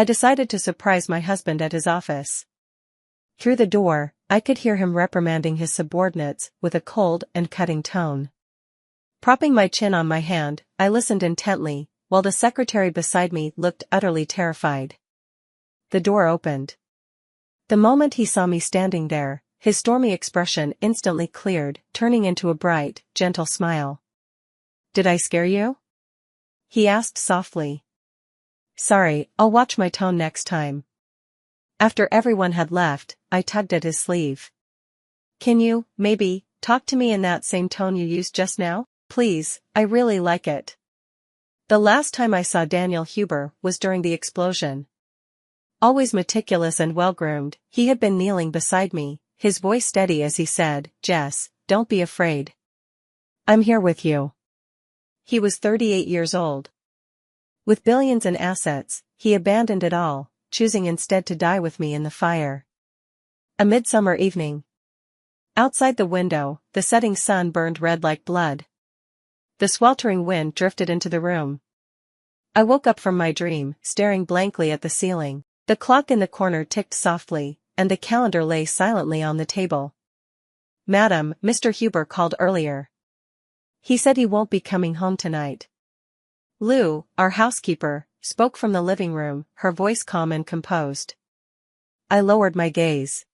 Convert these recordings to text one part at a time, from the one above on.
I decided to surprise my husband at his office. Through the door, I could hear him reprimanding his subordinates with a cold and cutting tone. Propping my chin on my hand, I listened intently, while the secretary beside me looked utterly terrified. The door opened. The moment he saw me standing there, his stormy expression instantly cleared, turning into a bright, gentle smile. "Did I scare you?" he asked softly. "Sorry, I'll watch my tone next time." After everyone had left, I tugged at his sleeve. "Can you, maybe, talk to me in that same tone you used just now? Please, I really like it." The last time I saw Daniel Huber was during the explosion. Always meticulous and well-groomed, he had been kneeling beside me, his voice steady as he said, "Jess, don't be afraid. I'm here with you." He was 38 years old. With billions in assets, he abandoned it all, choosing instead to die with me in the fire. A midsummer evening. Outside the window, the setting sun burned red like blood. The sweltering wind drifted into the room. I woke up from my dream, staring blankly at the ceiling. The clock in the corner ticked softly, and the calendar lay silently on the table. "Madam, Mr. Huber called earlier. He said he won't be coming home tonight." Lou, our housekeeper, spoke from the living room, her voice calm and composed. I lowered my gaze.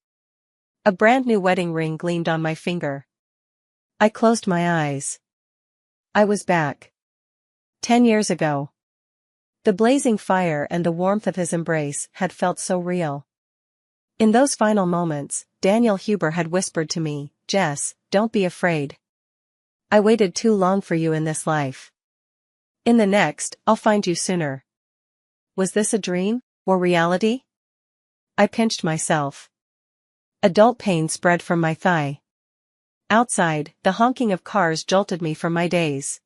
A brand new wedding ring gleamed on my finger. I closed my eyes. I was back. 10 years ago. The blazing fire and the warmth of his embrace had felt so real. In those final moments, Daniel Huber had whispered to me, "Jess, don't be afraid. I waited too long for you in this life. In the next, I'll find you sooner." Was this a dream, or reality? I pinched myself. A dull pain spread from my thigh. Outside, the honking of cars jolted me from my daze.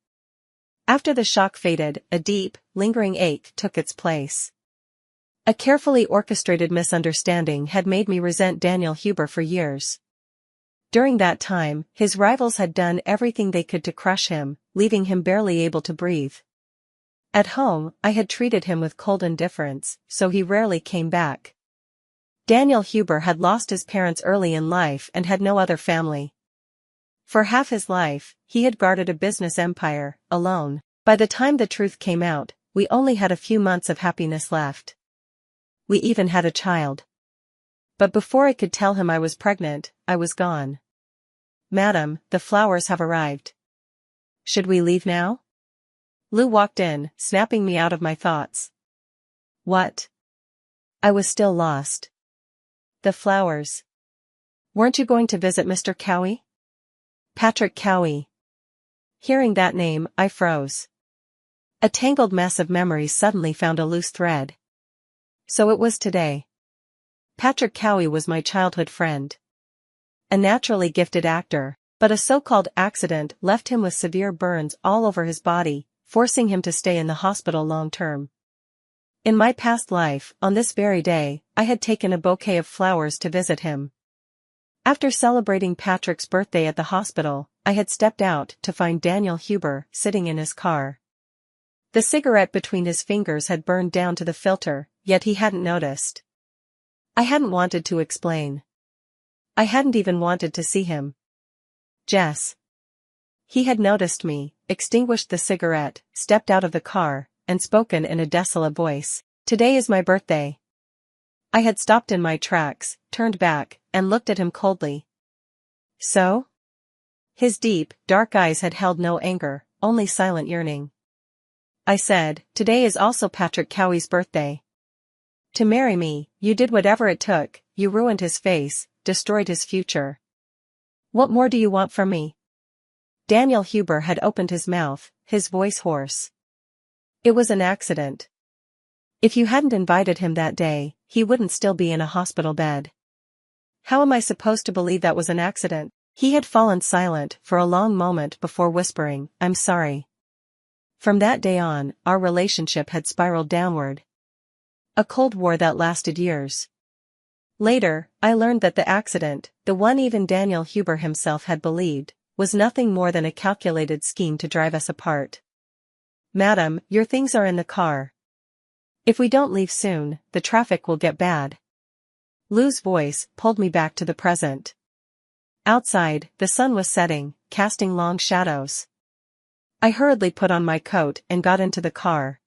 After the shock faded, a deep, lingering ache took its place. A carefully orchestrated misunderstanding had made me resent Daniel Huber for years. During that time, his rivals had done everything they could to crush him, leaving him barely able to breathe. At home, I had treated him with cold indifference, so he rarely came back. Daniel Huber had lost his parents early in life and had no other family. For half his life, he had guarded a business empire, alone. By the time the truth came out, we only had a few months of happiness left. We even had a child. But before I could tell him I was pregnant, I was gone. "Madam, the flowers have arrived. Should we leave now?" Lou walked in, snapping me out of my thoughts. "What?" I was still lost. "The flowers. Weren't you going to visit Mr. Cowie?" Patrick Cowie. Hearing that name, I froze. A tangled mess of memories suddenly found a loose thread. So it was today. Patrick Cowie was my childhood friend. A naturally gifted actor, but a so-called accident left him with severe burns all over his body, forcing him to stay in the hospital long-term. In my past life, on this very day, I had taken a bouquet of flowers to visit him. After celebrating Patrick's birthday at the hospital, I had stepped out to find Daniel Huber sitting in his car. The cigarette between his fingers had burned down to the filter, yet he hadn't noticed. I hadn't wanted to explain. I hadn't even wanted to see him. "Jess." He had noticed me, extinguished the cigarette, stepped out of the car, and spoken in a desolate voice. "Today is my birthday." I had stopped in my tracks, turned back, and looked at him coldly. "So?" His deep, dark eyes had held no anger, only silent yearning. I said, "Today is also Patrick Cowie's birthday. To marry me, you did whatever it took, you ruined his face, destroyed his future. What more do you want from me?" Daniel Huber had opened his mouth, his voice hoarse. "It was an accident. If you hadn't invited him that day, he wouldn't still be in a hospital bed." "How am I supposed to believe that was an accident?" He had fallen silent for a long moment before whispering, "I'm sorry." From that day on, our relationship had spiraled downward. A cold war that lasted years. Later, I learned that the accident, the one even Daniel Huber himself had believed, was nothing more than a calculated scheme to drive us apart. "Madam, your things are in the car." If we don't leave soon, the traffic will get bad. Lou's voice pulled me back to the present. Outside, the sun was setting, casting long shadows. I hurriedly put on my coat and got into the car.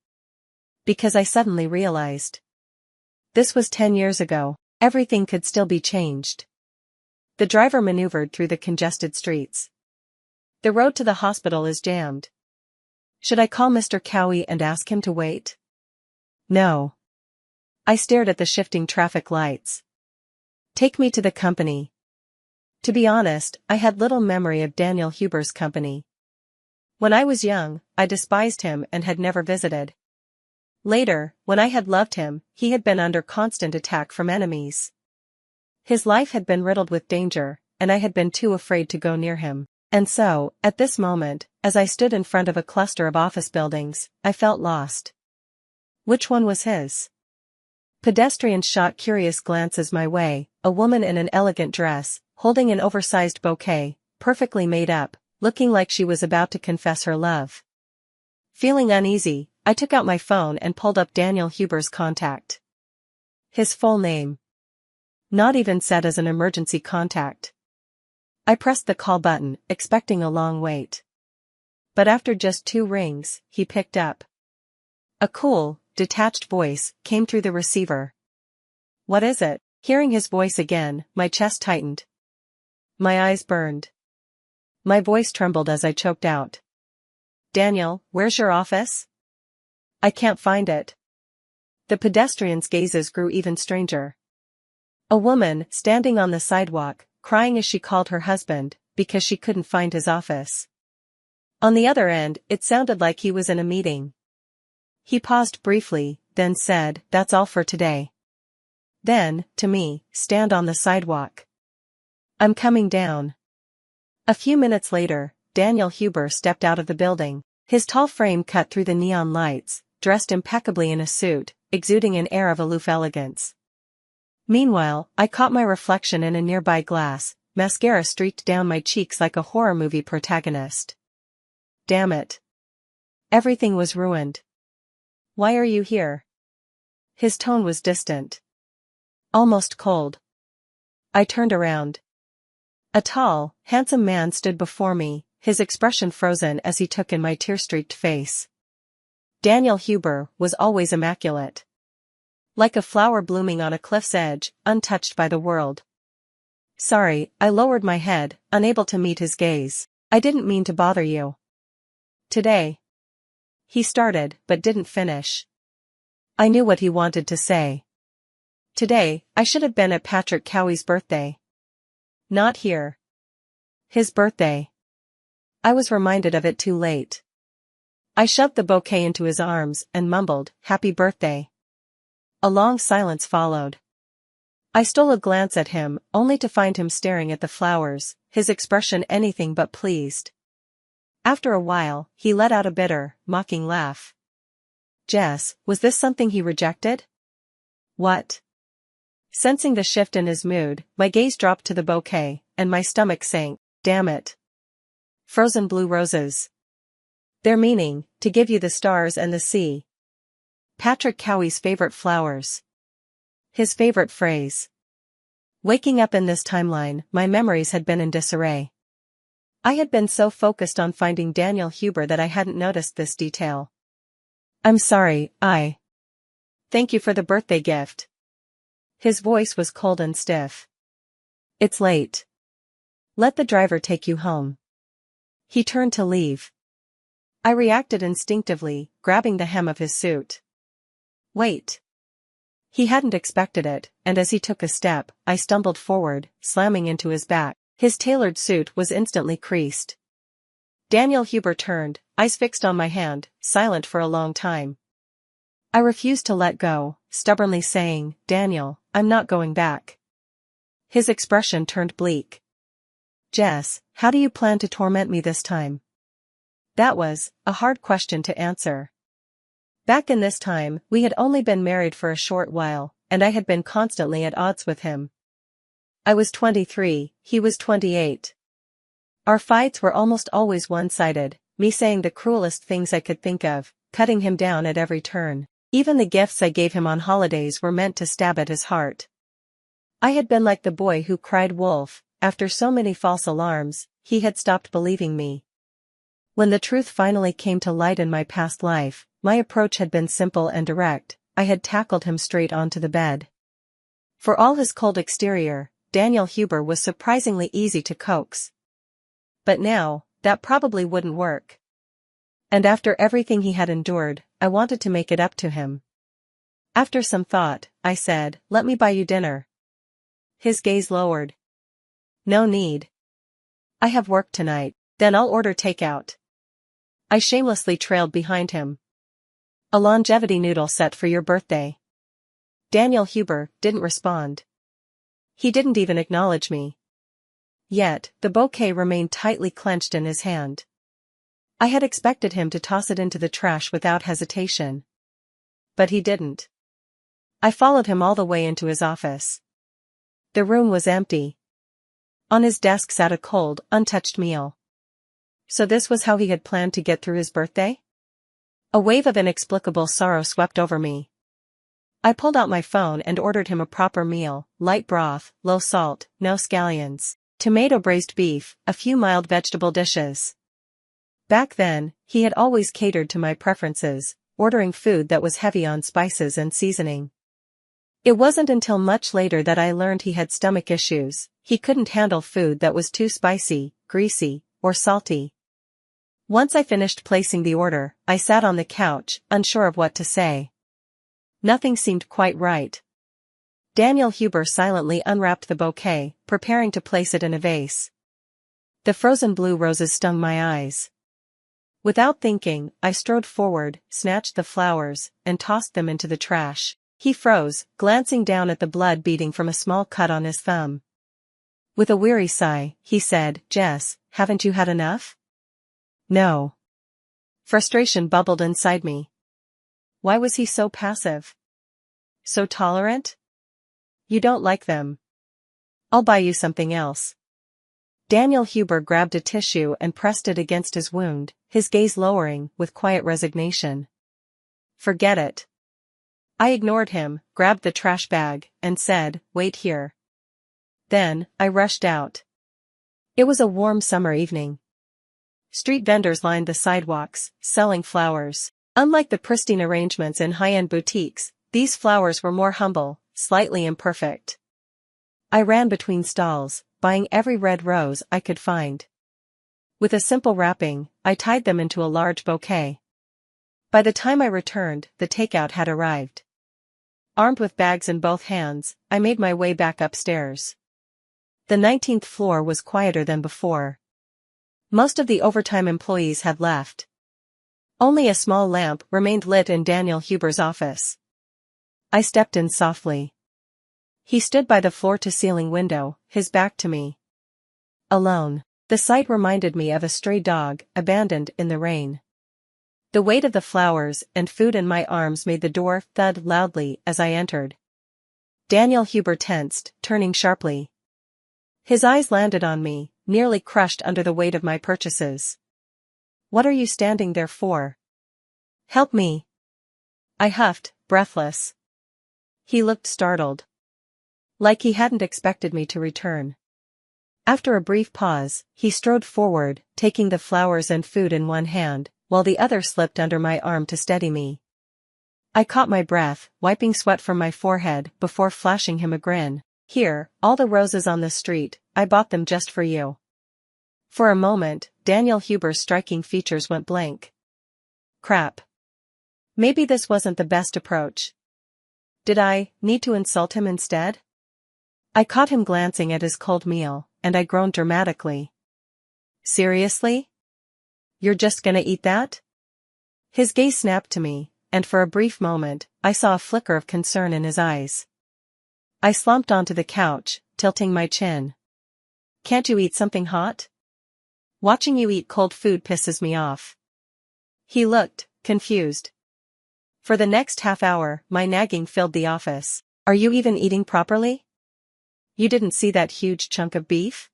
Because I suddenly realized. This was 10 years ago, everything could still be changed. The driver maneuvered through the congested streets. The road to the hospital is jammed. Should I call Mr. Cowie and ask him to wait? No. I stared at the shifting traffic lights. Take me to the company. To be honest, I had little memory of Daniel Huber's company. When I was young, I despised him and had never visited. Later, when I had loved him, he had been under constant attack from enemies. His life had been riddled with danger, and I had been too afraid to go near him. And so, at this moment, as I stood in front of a cluster of office buildings, I felt lost. Which one was his? Pedestrians shot curious glances my way, a woman in an elegant dress, holding an oversized bouquet, perfectly made up, looking like she was about to confess her love. Feeling uneasy, I took out my phone and pulled up Daniel Huber's contact. His full name. Not even set as an emergency contact. I pressed the call button, expecting a long wait. But after just 2 rings, he picked up. A cool, detached voice came through the receiver. What is it? Hearing his voice again, my chest tightened. My eyes burned. My voice trembled as I choked out. Daniel, where's your office? I can't find it. The pedestrians' gazes grew even stranger. A woman, standing on the sidewalk, crying as she called her husband, because she couldn't find his office. On the other end, it sounded like he was in a meeting. He paused briefly, then said, "That's all for today." Then, to me, "Stand on the sidewalk. I'm coming down." A few minutes later, Daniel Huber stepped out of the building, his tall frame cut through the neon lights, dressed impeccably in a suit, exuding an air of aloof elegance. Meanwhile, I caught my reflection in a nearby glass, mascara streaked down my cheeks like a horror movie protagonist. Damn it. Everything was ruined. Why are you here? His tone was distant. Almost cold. I turned around. A tall, handsome man stood before me, his expression frozen as he took in my tear-streaked face. Daniel Huber was always immaculate. Like a flower blooming on a cliff's edge, untouched by the world. Sorry, I lowered my head, unable to meet his gaze. I didn't mean to bother you. Today. He started, but didn't finish. I knew what he wanted to say. Today, I should have been at Patrick Cowie's birthday. Not here. His birthday. I was reminded of it too late. I shoved the bouquet into his arms and mumbled, "Happy birthday." A long silence followed. I stole a glance at him, only to find him staring at the flowers, his expression anything but pleased. After a while, he let out a bitter, mocking laugh. Jess, was this something he rejected? What? Sensing the shift in his mood, my gaze dropped to the bouquet, and my stomach sank. Damn it. Frozen blue roses. Their meaning, to give you the stars and the sea. Patrick Cowie's favorite flowers. His favorite phrase. Waking up in this timeline, my memories had been in disarray. I had been so focused on finding Daniel Huber that I hadn't noticed this detail. I'm sorry, Thank you for the birthday gift. His voice was cold and stiff. It's late. Let the driver take you home. He turned to leave. I reacted instinctively, grabbing the hem of his suit. Wait. He hadn't expected it, and as he took a step, I stumbled forward, slamming into his back. His tailored suit was instantly creased. Daniel Huber turned, eyes fixed on my hand, silent for a long time. I refused to let go, stubbornly saying, "Daniel, I'm not going back." His expression turned bleak. Jess, how do you plan to torment me this time? That was a hard question to answer. Back in this time, we had only been married for a short while, and I had been constantly at odds with him. I was 23, he was 28. Our fights were almost always one-sided, me saying the cruelest things I could think of, cutting him down at every turn. Even the gifts I gave him on holidays were meant to stab at his heart. I had been like the boy who cried wolf. After so many false alarms, he had stopped believing me. When the truth finally came to light in my past life, my approach had been simple and direct. I had tackled him straight onto the bed. For all his cold exterior, Daniel Huber was surprisingly easy to coax. But now, that probably wouldn't work. And after everything he had endured, I wanted to make it up to him. After some thought, I said, "Let me buy you dinner." His gaze lowered. "No need. I have work tonight, then I'll order takeout." I shamelessly trailed behind him. "A longevity noodle set for your birthday." Daniel Huber didn't respond. He didn't even acknowledge me. Yet, the bouquet remained tightly clenched in his hand. I had expected him to toss it into the trash without hesitation. But he didn't. I followed him all the way into his office. The room was empty. On his desk sat a cold, untouched meal. So this was how he had planned to get through his birthday? A wave of inexplicable sorrow swept over me. I pulled out my phone and ordered him a proper meal: light broth, low salt, no scallions, tomato braised beef, a few mild vegetable dishes. Back then, he had always catered to my preferences, ordering food that was heavy on spices and seasoning. It wasn't until much later that I learned he had stomach issues. He couldn't handle food that was too spicy, greasy, or salty. Once I finished placing the order, I sat on the couch, unsure of what to say. Nothing seemed quite right. Daniel Huber silently unwrapped the bouquet, preparing to place it in a vase. The frozen blue roses stung my eyes. Without thinking, I strode forward, snatched the flowers, and tossed them into the trash. He froze, glancing down at the blood beading from a small cut on his thumb. With a weary sigh, he said, "Jess, haven't you had enough?" "No." Frustration bubbled inside me. Why was he so passive? So tolerant? "You don't like them. I'll buy you something else." Daniel Huber grabbed a tissue and pressed it against his wound, his gaze lowering, with quiet resignation. "Forget it." I ignored him, grabbed the trash bag, and said, "Wait here." Then, I rushed out. It was a warm summer evening. Street vendors lined the sidewalks, selling flowers. Unlike the pristine arrangements in high-end boutiques, these flowers were more humble, slightly imperfect. I ran between stalls, buying every red rose I could find. With a simple wrapping, I tied them into a large bouquet. By the time I returned, the takeout had arrived. Armed with bags in both hands, I made my way back upstairs. The 19th floor was quieter than before. Most of the overtime employees had left. Only a small lamp remained lit in Daniel Huber's office. I stepped in softly. He stood by the floor-to-ceiling window, his back to me. Alone. The sight reminded me of a stray dog, abandoned in the rain. The weight of the flowers and food in my arms made the door thud loudly as I entered. Daniel Huber tensed, turning sharply. His eyes landed on me, nearly crushed under the weight of my purchases. "What are you standing there for? Help me." I huffed, breathless. He looked startled. Like he hadn't expected me to return. After a brief pause, he strode forward, taking the flowers and food in one hand, while the other slipped under my arm to steady me. I caught my breath, wiping sweat from my forehead before flashing him a grin. "Here, all the roses on the street, I bought them just for you." For a moment, Daniel Huber's striking features went blank. Crap. Maybe this wasn't the best approach. Did I need to insult him instead? I caught him glancing at his cold meal, and I groaned dramatically. "Seriously? You're just gonna eat that?" His gaze snapped to me, and for a brief moment, I saw a flicker of concern in his eyes. I slumped onto the couch, tilting my chin. "Can't you eat something hot? Watching you eat cold food pisses me off." He looked confused. For the next half hour, my nagging filled the office. "Are you even eating properly? You didn't see that huge chunk of beef?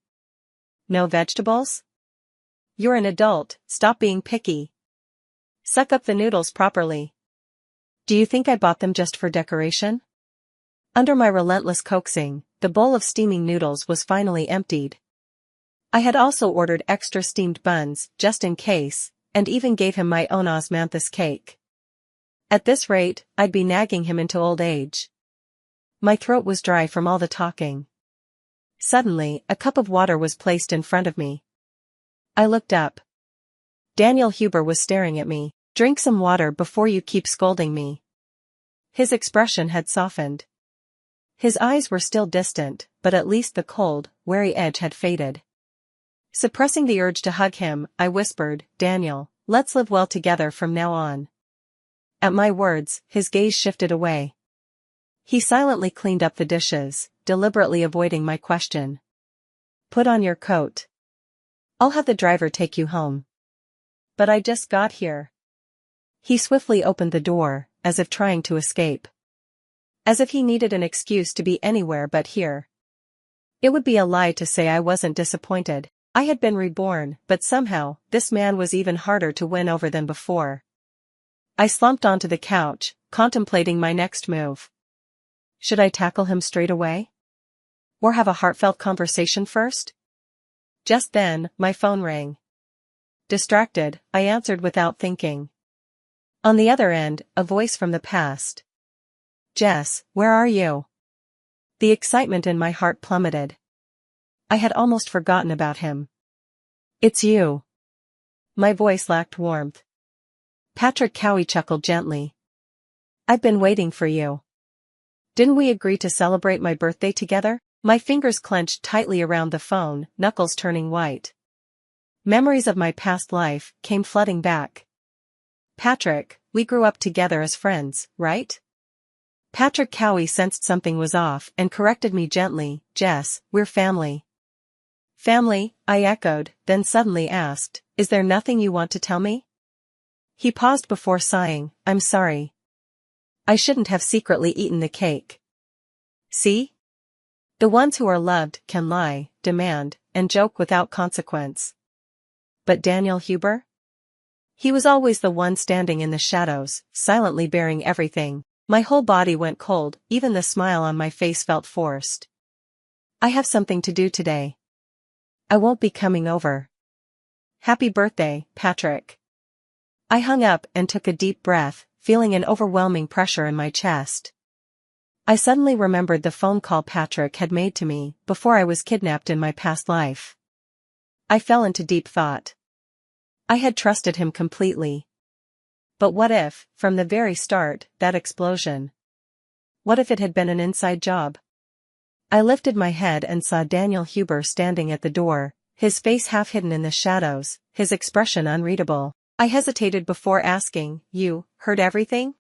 No vegetables? You're an adult, stop being picky. Suck up the noodles properly." Do you think I bought them just for decoration? Under my relentless coaxing, the bowl of steaming noodles was finally emptied. I had also ordered extra steamed buns, just in case, and even gave him my own osmanthus cake. At this rate, I'd be nagging him into old age. My throat was dry from all the talking. Suddenly, a cup of water was placed in front of me. I looked up. Daniel Huber was staring at me. Drink some water before you keep scolding me. His expression had softened. His eyes were still distant, but at least the cold, wary edge had faded. Suppressing the urge to hug him, I whispered, Daniel, let's live well together from now on. At my words, his gaze shifted away. He silently cleaned up the dishes, deliberately avoiding my question. Put on your coat. I'll have the driver take you home. But I just got here. He swiftly opened the door, as if trying to escape. As if he needed an excuse to be anywhere but here. It would be a lie to say I wasn't disappointed. I had been reborn, but somehow, this man was even harder to win over than before. I slumped onto the couch, contemplating my next move. Should I tackle him straight away? Or have a heartfelt conversation first? Just then, my phone rang. Distracted, I answered without thinking. On the other end, a voice from the past. Jess, where are you? The excitement in my heart plummeted. I had almost forgotten about him. It's you. My voice lacked warmth. Patrick Cowie chuckled gently. I've been waiting for you. Didn't we agree to celebrate my birthday together? My fingers clenched tightly around the phone, knuckles turning white. Memories of my past life came flooding back. Patrick, we grew up together as friends, right? Patrick Cowie sensed something was off and corrected me gently, Jess, we're family. Family, I echoed, then suddenly asked, is there nothing you want to tell me? He paused before sighing, I'm sorry. I shouldn't have secretly eaten the cake. See? The ones who are loved can lie, demand, and joke without consequence. But Daniel Huber? He was always the one standing in the shadows, silently bearing everything. My whole body went cold, even the smile on my face felt forced. I have something to do today. I won't be coming over. Happy birthday, Patrick. I hung up and took a deep breath, feeling an overwhelming pressure in my chest. I suddenly remembered the phone call Patrick had made to me before I was kidnapped in my past life. I fell into deep thought. I had trusted him completely. But what if, from the very start, that explosion? What if it had been an inside job? I lifted my head and saw Daniel Huber standing at the door, his face half hidden in the shadows, his expression unreadable. I hesitated before asking, you heard everything?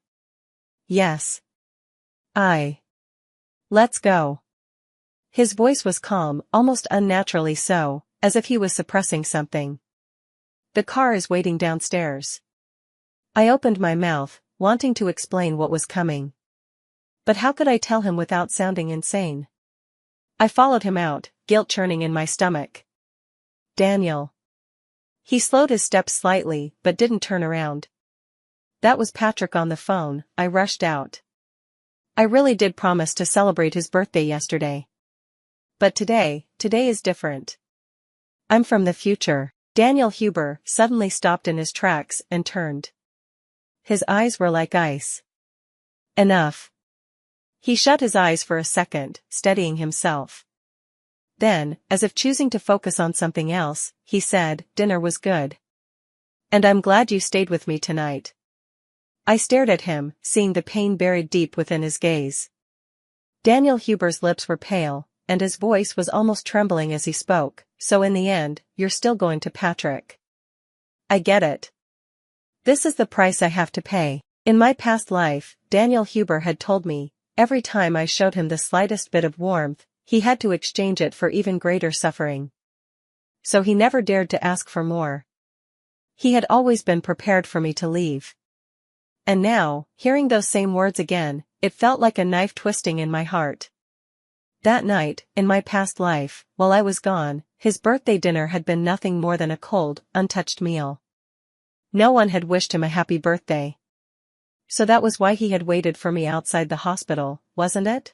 Yes. Let's go. His voice was calm, almost unnaturally so, as if he was suppressing something. The car is waiting downstairs. I opened my mouth, wanting to explain what was coming. But how could I tell him without sounding insane? I followed him out, guilt churning in my stomach. Daniel. He slowed his steps slightly, but didn't turn around. That was Patrick on the phone. I rushed out. I really did promise to celebrate his birthday yesterday. But today is different. I'm from the future. Daniel Huber suddenly stopped in his tracks and turned. His eyes were like ice. Enough. He shut his eyes for a second, steadying himself. Then, as if choosing to focus on something else, he said, dinner was good. And I'm glad you stayed with me tonight. I stared at him, seeing the pain buried deep within his gaze. Daniel Huber's lips were pale, and his voice was almost trembling as he spoke, so in the end, you're still going to Patrick. I get it. This is the price I have to pay. In my past life, Daniel Huber had told me, every time I showed him the slightest bit of warmth, he had to exchange it for even greater suffering. So he never dared to ask for more. He had always been prepared for me to leave. And now, hearing those same words again, it felt like a knife twisting in my heart. That night, in my past life, while I was gone, his birthday dinner had been nothing more than a cold, untouched meal. No one had wished him a happy birthday. So that was why he had waited for me outside the hospital, wasn't it?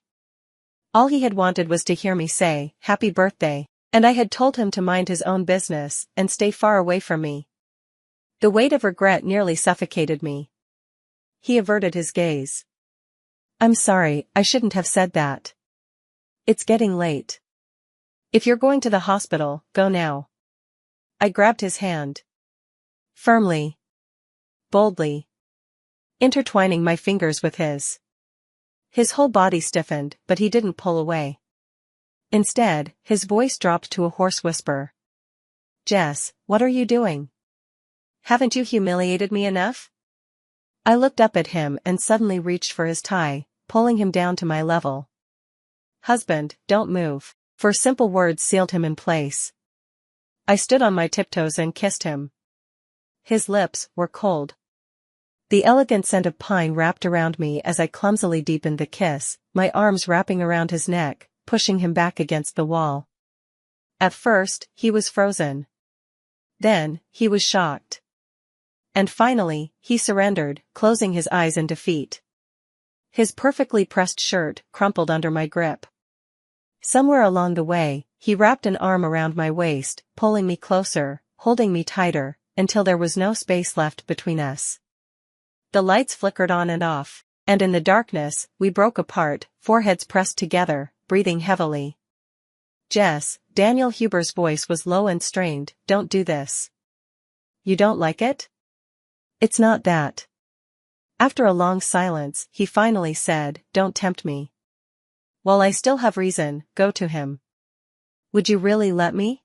All he had wanted was to hear me say, "Happy birthday," and I had told him to mind his own business and stay far away from me. The weight of regret nearly suffocated me. He averted his gaze. "I'm sorry, I shouldn't have said that. It's getting late. If you're going to the hospital, go now." I grabbed his hand. Firmly. Boldly. Intertwining my fingers with his. His whole body stiffened, but he didn't pull away. Instead, his voice dropped to a hoarse whisper. "Jess, what are you doing? Haven't you humiliated me enough?" I looked up at him and suddenly reached for his tie, pulling him down to my level. "Husband, don't move," for simple words sealed him in place. I stood on my tiptoes and kissed him. His lips were cold. The elegant scent of pine wrapped around me as I clumsily deepened the kiss, my arms wrapping around his neck, pushing him back against the wall. At first, he was frozen. Then, he was shocked. And finally, he surrendered, closing his eyes in defeat. His perfectly pressed shirt crumpled under my grip. Somewhere along the way, he wrapped an arm around my waist, pulling me closer, holding me tighter, until there was no space left between us. The lights flickered on and off, and in the darkness, we broke apart, foreheads pressed together, breathing heavily. "Jess," Daniel Huber's voice was low and strained, "don't do this. You don't like it?" "It's not that." After a long silence, he finally said, "Don't tempt me. While I still have reason, go to him." "Would you really let me?"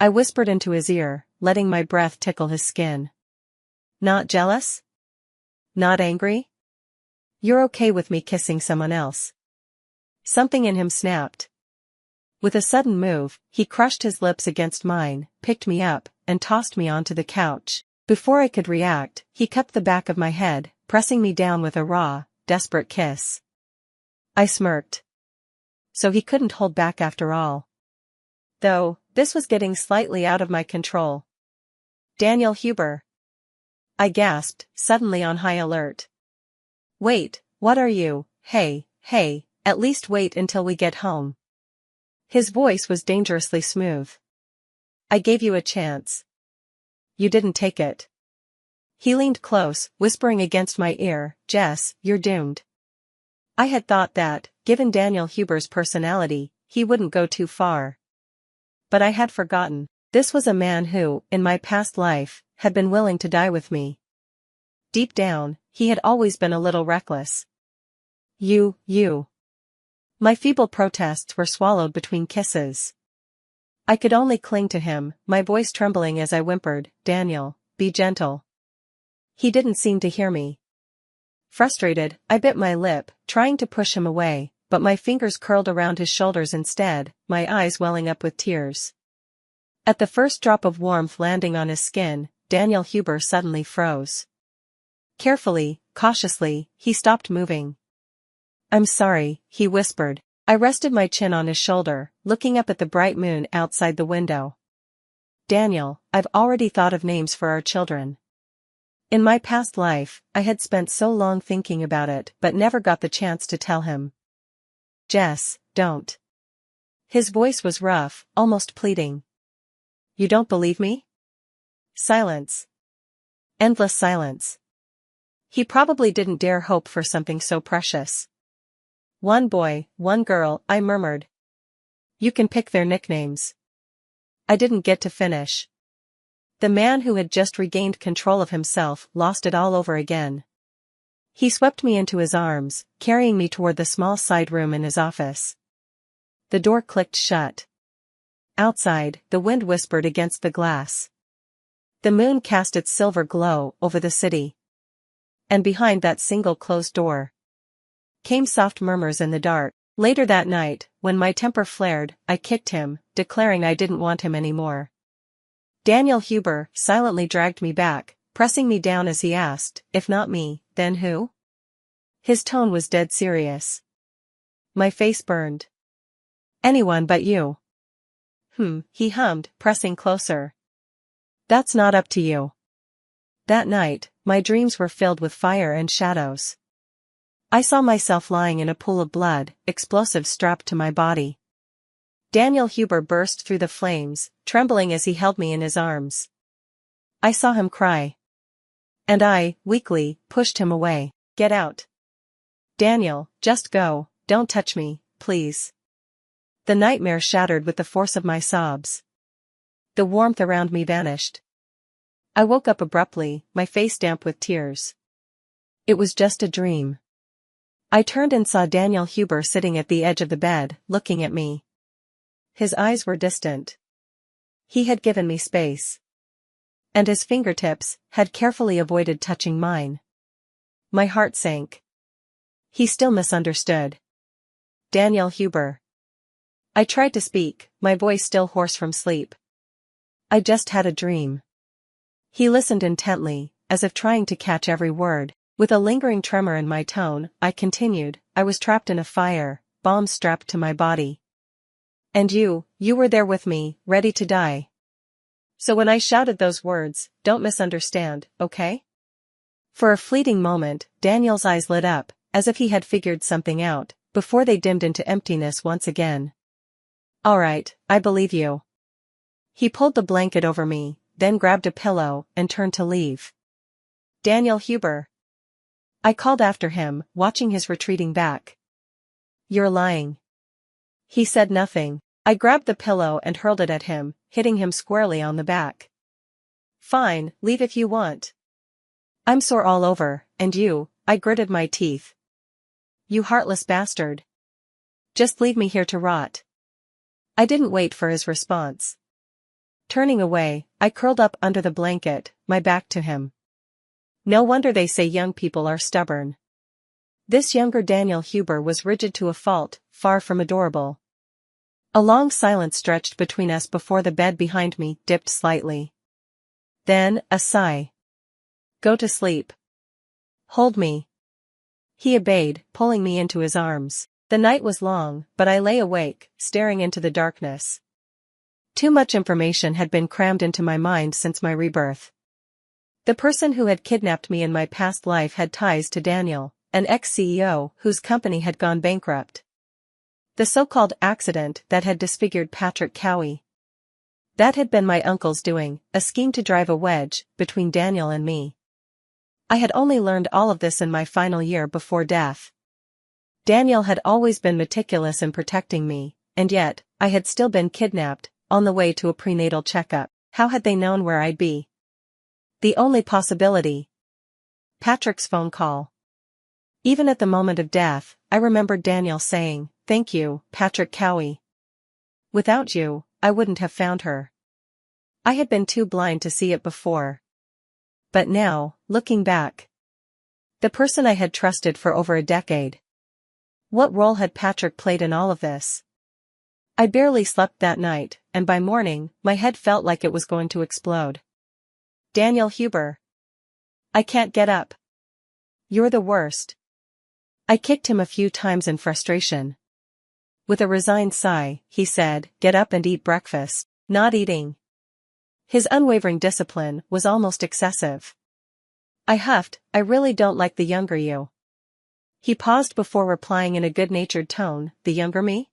I whispered into his ear, letting my breath tickle his skin. "Not jealous? Not angry? You're okay with me kissing someone else?" Something in him snapped. With a sudden move, he crushed his lips against mine, picked me up, and tossed me onto the couch. Before I could react, he cupped the back of my head, pressing me down with a raw, desperate kiss. I smirked. So he couldn't hold back after all. Though, this was getting slightly out of my control. "Daniel Huber." I gasped, suddenly on high alert. "Wait, what are you? Hey, at least wait until we get home." His voice was dangerously smooth. "I gave you a chance. You didn't take it." He leaned close, whispering against my ear, "Jess, you're doomed." I had thought that, given Daniel Huber's personality, he wouldn't go too far. But I had forgotten, this was a man who, in my past life, had been willing to die with me. Deep down, he had always been a little reckless. You. My feeble protests were swallowed between kisses. I could only cling to him, my voice trembling as I whimpered, "Daniel, be gentle." He didn't seem to hear me. Frustrated, I bit my lip, trying to push him away, but my fingers curled around his shoulders instead, my eyes welling up with tears. At the first drop of warmth landing on his skin, Daniel Huber suddenly froze. Carefully, cautiously, he stopped moving. "I'm sorry," he whispered. I rested my chin on his shoulder, looking up at the bright moon outside the window. "Daniel, I've already thought of names for our children." In my past life, I had spent so long thinking about it but never got the chance to tell him. "Jess, don't." His voice was rough, almost pleading. "You don't believe me?" Silence. Endless silence. He probably didn't dare hope for something so precious. "One boy, one girl," I murmured. "You can pick their nicknames." I didn't get to finish. The man who had just regained control of himself lost it all over again. He swept me into his arms, carrying me toward the small side room in his office. The door clicked shut. Outside, the wind whispered against the glass. The moon cast its silver glow over the city. And behind that single closed door came soft murmurs in the dark. Later that night, when my temper flared, I kicked him, declaring I didn't want him anymore. Daniel Huber silently dragged me back, pressing me down as he asked, "If not me, then who?" His tone was dead serious. My face burned. "Anyone but you." He hummed, pressing closer. "That's not up to you." That night, my dreams were filled with fire and shadows. I saw myself lying in a pool of blood, explosives strapped to my body. Daniel Huber burst through the flames, trembling as he held me in his arms. I saw him cry. And I, weakly, pushed him away. Get out. Daniel, just go, don't touch me, please. The nightmare shattered with the force of my sobs. The warmth around me vanished. I woke up abruptly, my face damp with tears. It was just a dream. I turned and saw Daniel Huber sitting at the edge of the bed, looking at me. His eyes were distant. He had given me space. And his fingertips had carefully avoided touching mine. My heart sank. He still misunderstood. Daniel Huber. I tried to speak, my voice still hoarse from sleep. I just had a dream. He listened intently, as if trying to catch every word. With a lingering tremor in my tone, I continued, I was trapped in a fire, bombs strapped to my body. And you were there with me, ready to die. So when I shouted those words, don't misunderstand, okay? For a fleeting moment, Daniel's eyes lit up, as if he had figured something out, before they dimmed into emptiness once again. All right, I believe you. He pulled the blanket over me, then grabbed a pillow and turned to leave. Daniel Huber. I called after him, watching his retreating back. You're lying. He said nothing. I grabbed the pillow and hurled it at him, hitting him squarely on the back. Fine, leave if you want. I'm sore all over, and you, I gritted my teeth. You heartless bastard. Just leave me here to rot. I didn't wait for his response. Turning away, I curled up under the blanket, my back to him. No wonder they say young people are stubborn. This younger Daniel Huber was rigid to a fault, far from adorable. A long silence stretched between us before the bed behind me dipped slightly. Then, a sigh. Go to sleep. Hold me. He obeyed, pulling me into his arms. The night was long, but I lay awake, staring into the darkness. Too much information had been crammed into my mind since my rebirth. The person who had kidnapped me in my past life had ties to Daniel, an ex-CEO whose company had gone bankrupt. The so-called accident that had disfigured Patrick Cowie. That had been my uncle's doing, a scheme to drive a wedge between Daniel and me. I had only learned all of this in my final year before death. Daniel had always been meticulous in protecting me, and yet, I had still been kidnapped, on the way to a prenatal checkup. How had they known where I'd be? The only possibility. Patrick's phone call. Even at the moment of death, I remembered Daniel saying, "Thank you, Patrick Cowie. Without you, I wouldn't have found her." I had been too blind to see it before. But now, looking back. The person I had trusted for over a decade. What role had Patrick played in all of this? I barely slept that night, and by morning, my head felt like it was going to explode. Daniel Huber. I can't get up. You're the worst. I kicked him a few times in frustration. With a resigned sigh, he said, "Get up and eat breakfast." Not eating. His unwavering discipline was almost excessive. I huffed, "I really don't like the younger you." He paused before replying in a good-natured tone, "The younger me?"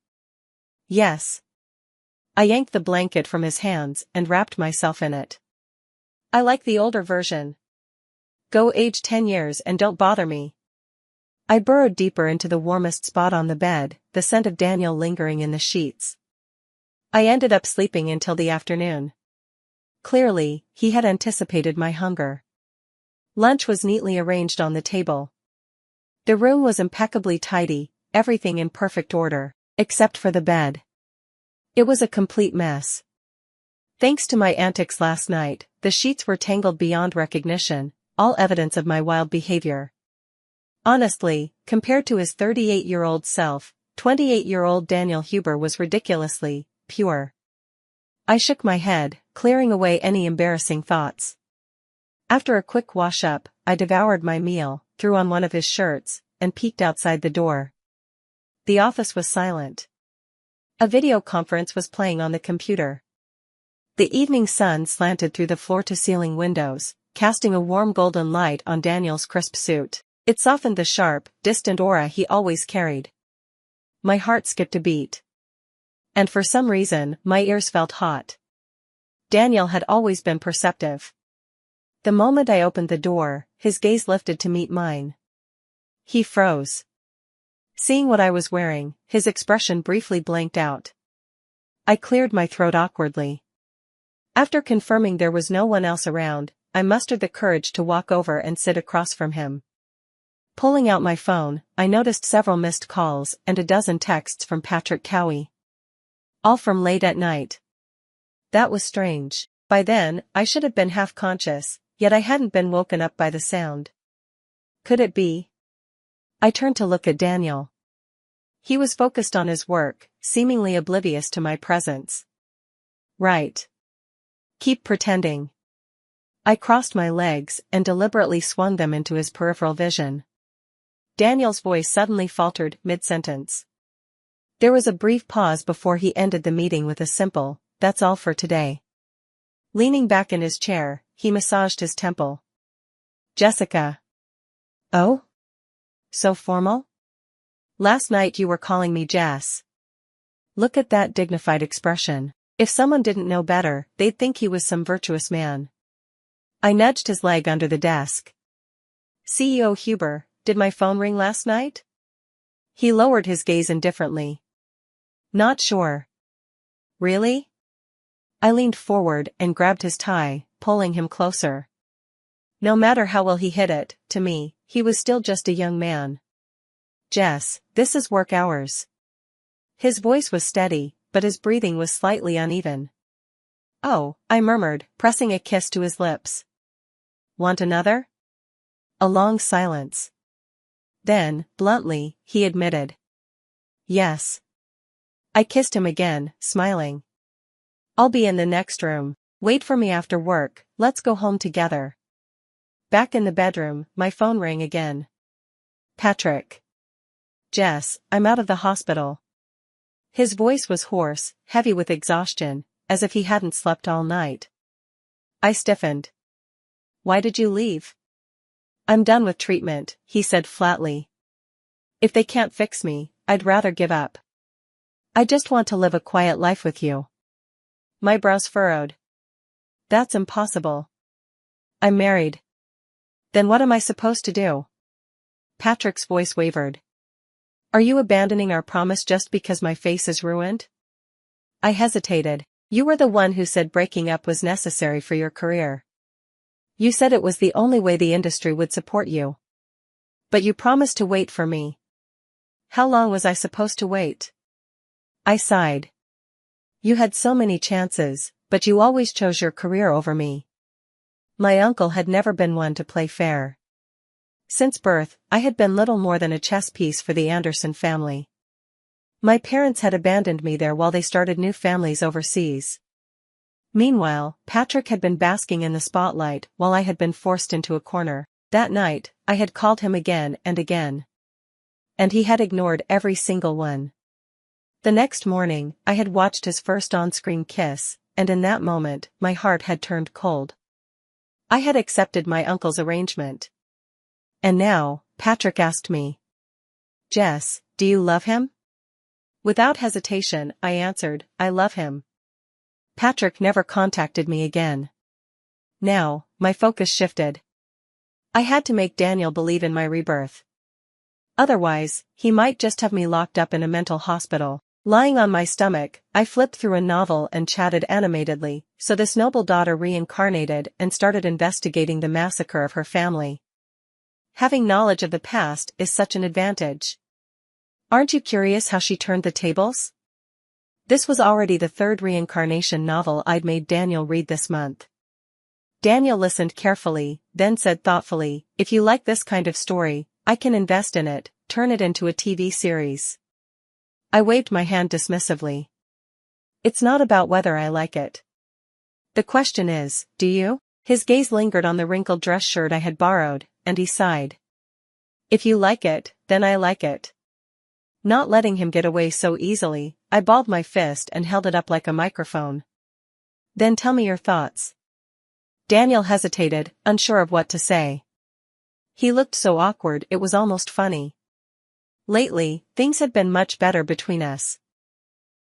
Yes. I yanked the blanket from his hands and wrapped myself in it. I like the older version. Go age 10 years and don't bother me. I burrowed deeper into the warmest spot on the bed, the scent of Daniel lingering in the sheets. I ended up sleeping until the afternoon. Clearly, he had anticipated my hunger. Lunch was neatly arranged on the table. The room was impeccably tidy, everything in perfect order, except for the bed. It was a complete mess. Thanks to my antics last night, the sheets were tangled beyond recognition, all evidence of my wild behavior. Honestly, compared to his 38-year-old self, 28-year-old Daniel Huber was ridiculously pure. I shook my head, clearing away any embarrassing thoughts. After a quick wash-up, I devoured my meal, threw on one of his shirts, and peeked outside the door. The office was silent. A video conference was playing on the computer. The evening sun slanted through the floor-to-ceiling windows, casting a warm golden light on Daniel's crisp suit. It softened the sharp, distant aura he always carried. My heart skipped a beat. And for some reason, my ears felt hot. Daniel had always been perceptive. The moment I opened the door, his gaze lifted to meet mine. He froze. Seeing what I was wearing, his expression briefly blanked out. I cleared my throat awkwardly. After confirming there was no one else around, I mustered the courage to walk over and sit across from him. Pulling out my phone, I noticed several missed calls and a dozen texts from Patrick Cowie. All from late at night. That was strange. By then, I should have been half-conscious, yet I hadn't been woken up by the sound. Could it be? I turned to look at Daniel. He was focused on his work, seemingly oblivious to my presence. Right. Keep pretending. I crossed my legs and deliberately swung them into his peripheral vision. Daniel's voice suddenly faltered mid-sentence. There was a brief pause before he ended the meeting with a simple, "That's all for today." Leaning back in his chair, he massaged his temple. "Jessica." "Oh? So formal? Last night you were calling me Jess." Look at that dignified expression. If someone didn't know better, they'd think he was some virtuous man. I nudged his leg under the desk. "CEO Huber, did my phone ring last night?" He lowered his gaze indifferently. "Not sure." "Really?" I leaned forward and grabbed his tie, pulling him closer. No matter how well he hid it, to me, he was still just a young man. "Jess, this is work hours." His voice was steady, but his breathing was slightly uneven. "Oh," I murmured, pressing a kiss to his lips. "Want another?" A long silence. Then, bluntly, he admitted. "Yes." I kissed him again, smiling. "I'll be in the next room. Wait for me after work, let's go home together." Back in the bedroom, my phone rang again. "Patrick." "Jess, I'm out of the hospital." His voice was hoarse, heavy with exhaustion, as if he hadn't slept all night. I stiffened. "Why did you leave?" "I'm done with treatment," he said flatly. "If they can't fix me, I'd rather give up. I just want to live a quiet life with you." My brows furrowed. "That's impossible. I'm married." "Then what am I supposed to do?" Patrick's voice wavered. "Are you abandoning our promise just because my face is ruined?" I hesitated. "You were the one who said breaking up was necessary for your career. You said it was the only way the industry would support you. But you promised to wait for me. How long was I supposed to wait?" I sighed. "You had so many chances, but you always chose your career over me." My uncle had never been one to play fair. Since birth, I had been little more than a chess piece for the Anderson family. My parents had abandoned me there while they started new families overseas. Meanwhile, Patrick had been basking in the spotlight while I had been forced into a corner. That night, I had called him again and again. And he had ignored every single one. The next morning, I had watched his first on-screen kiss, and in that moment, my heart had turned cold. I had accepted my uncle's arrangement. And now, Patrick asked me, "Jess, do you love him?" Without hesitation, I answered, "I love him." Patrick never contacted me again. Now, my focus shifted. I had to make Daniel believe in my rebirth. Otherwise, he might just have me locked up in a mental hospital. Lying on my stomach, I flipped through a novel and chatted animatedly, so this noble daughter reincarnated and started investigating the massacre of her family. Having knowledge of the past is such an advantage. Aren't you curious how she turned the tables? This was already the third reincarnation novel I'd made Daniel read this month. Daniel listened carefully, then said thoughtfully, "If you like this kind of story, I can invest in it, turn it into a TV series." I waved my hand dismissively. "It's not about whether I like it. The question is, do you?" His gaze lingered on the wrinkled dress shirt I had borrowed, and he sighed. "If you like it, then I like it." Not letting him get away so easily, I balled my fist and held it up like a microphone. "Then tell me your thoughts." Daniel hesitated, unsure of what to say. He looked so awkward it was almost funny. Lately, things had been much better between us.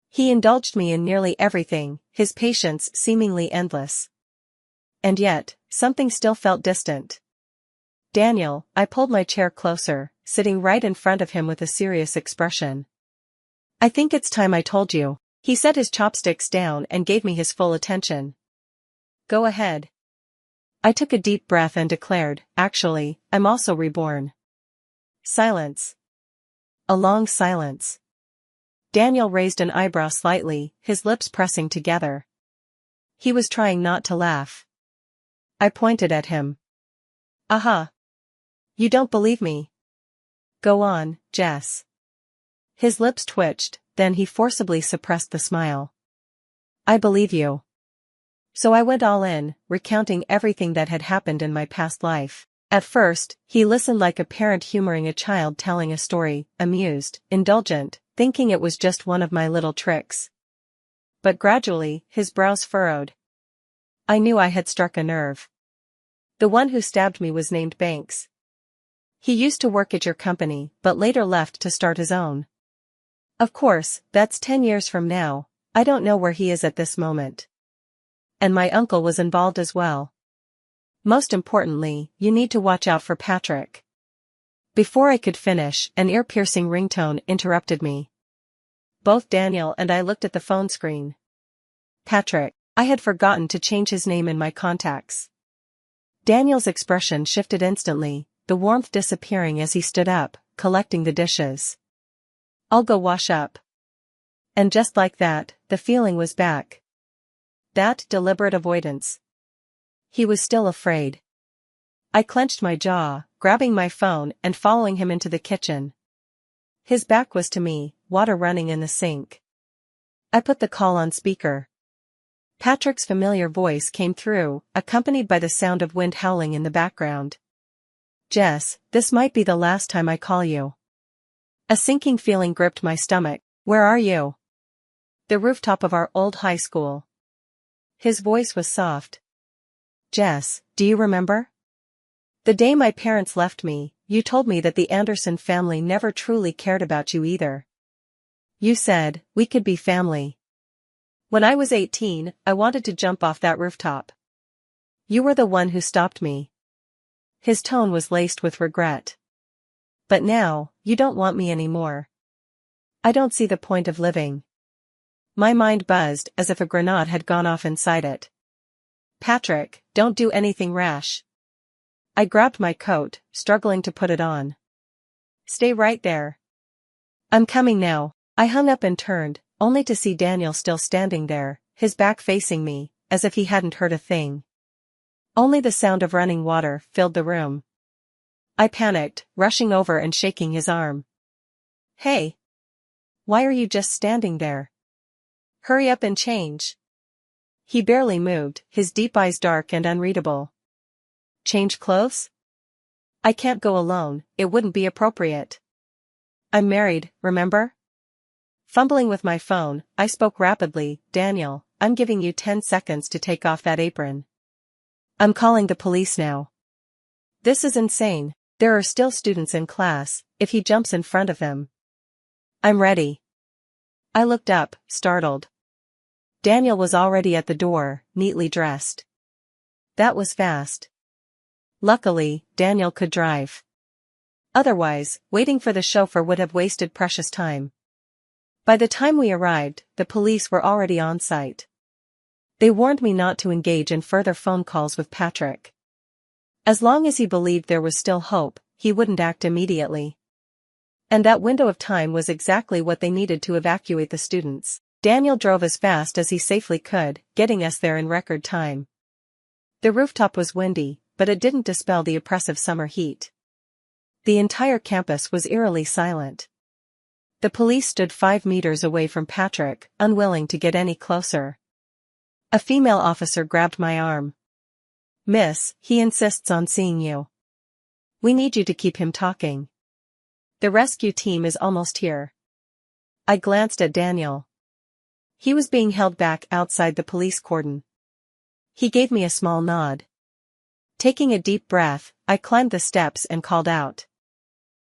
He indulged me in nearly everything, his patience seemingly endless. And yet, something still felt distant. Daniel, I pulled my chair closer, sitting right in front of him with a serious expression. I think it's time I told you. He set his chopsticks down and gave me his full attention. Go ahead. I took a deep breath and declared, actually, I'm also reborn. Silence. A long silence. Daniel raised an eyebrow slightly, his lips pressing together. He was trying not to laugh. I pointed at him. Aha. You don't believe me? Go on, Jess. His lips twitched, then he forcibly suppressed the smile. I believe you. So I went all in, recounting everything that had happened in my past life. At first, he listened like a parent humoring a child telling a story, amused, indulgent, thinking it was just one of my little tricks. But gradually, his brows furrowed. I knew I had struck a nerve. The one who stabbed me was named Banks. He used to work at your company, but later left to start his own. Of course, that's 10 years from now. I don't know where he is at this moment. And my uncle was involved as well. Most importantly, you need to watch out for Patrick. Before I could finish, an ear-piercing ringtone interrupted me. Both Daniel and I looked at the phone screen. Patrick. I had forgotten to change his name in my contacts. Daniel's expression shifted instantly, the warmth disappearing as he stood up, collecting the dishes. I'll go wash up. And just like that, the feeling was back. That deliberate avoidance. He was still afraid. I clenched my jaw, grabbing my phone and following him into the kitchen. His back was to me, water running in the sink. I put the call on speaker. Patrick's familiar voice came through, accompanied by the sound of wind howling in the background. Jess, this might be the last time I call you. A sinking feeling gripped my stomach. Where are you? The rooftop of our old high school. His voice was soft. Jess, do you remember? The day my parents left me, you told me that the Anderson family never truly cared about you either. You said, we could be family. When I was 18, I wanted to jump off that rooftop. You were the one who stopped me. His tone was laced with regret. But now, you don't want me anymore. I don't see the point of living. My mind buzzed as if a grenade had gone off inside it. Patrick, don't do anything rash. I grabbed my coat, struggling to put it on. Stay right there. I'm coming now. I hung up and turned, only to see Daniel still standing there, his back facing me, as if he hadn't heard a thing. Only the sound of running water filled the room. I panicked, rushing over and shaking his arm. Hey! Why are you just standing there? Hurry up and change. He barely moved, his deep eyes dark and unreadable. Change clothes? I can't go alone, it wouldn't be appropriate. I'm married, remember? Fumbling with my phone, I spoke rapidly. Daniel, I'm giving you 10 seconds to take off that apron. I'm calling the police now. This is insane. There are still students in class, if he jumps in front of them. I'm ready. I looked up, startled. Daniel was already at the door, neatly dressed. That was fast. Luckily, Daniel could drive. Otherwise, waiting for the chauffeur would have wasted precious time. By the time we arrived, the police were already on site. They warned me not to engage in further phone calls with Patrick. As long as he believed there was still hope, he wouldn't act immediately. And that window of time was exactly what they needed to evacuate the students. Daniel drove as fast as he safely could, getting us there in record time. The rooftop was windy, but it didn't dispel the oppressive summer heat. The entire campus was eerily silent. The police stood 5 meters away from Patrick, unwilling to get any closer. A female officer grabbed my arm. Miss, he insists on seeing you. We need you to keep him talking. The rescue team is almost here. I glanced at Daniel. He was being held back outside the police cordon. He gave me a small nod. Taking a deep breath, I climbed the steps and called out.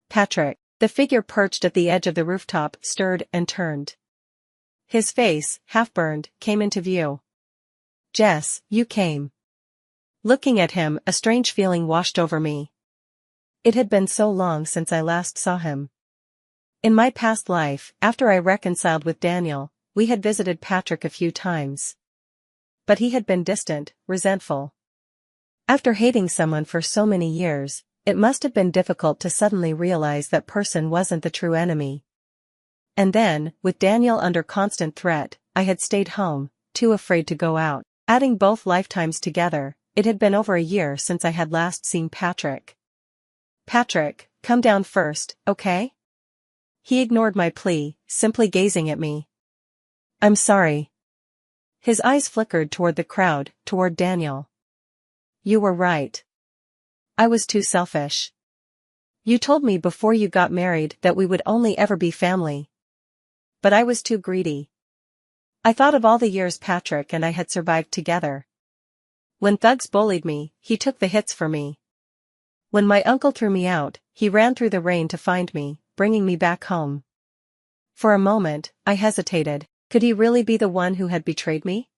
Patrick. The figure perched at the edge of the rooftop stirred and turned. His face, half-burned, came into view. Jess, you came. Looking at him, a strange feeling washed over me. It had been so long since I last saw him. In my past life, after I reconciled with Daniel, we had visited Patrick a few times. But he had been distant, resentful. After hating someone for so many years, it must have been difficult to suddenly realize that person wasn't the true enemy. And then, with Daniel under constant threat, I had stayed home, too afraid to go out. Adding both lifetimes together, it had been over a year since I had last seen Patrick. Patrick, come down first, okay? He ignored my plea, simply gazing at me. I'm sorry. His eyes flickered toward the crowd, toward Daniel. You were right. I was too selfish. You told me before you got married that we would only ever be family. But I was too greedy. I thought of all the years Patrick and I had survived together. When thugs bullied me, he took the hits for me. When my uncle threw me out, he ran through the rain to find me, bringing me back home. For a moment, I hesitated. Could he really be the one who had betrayed me?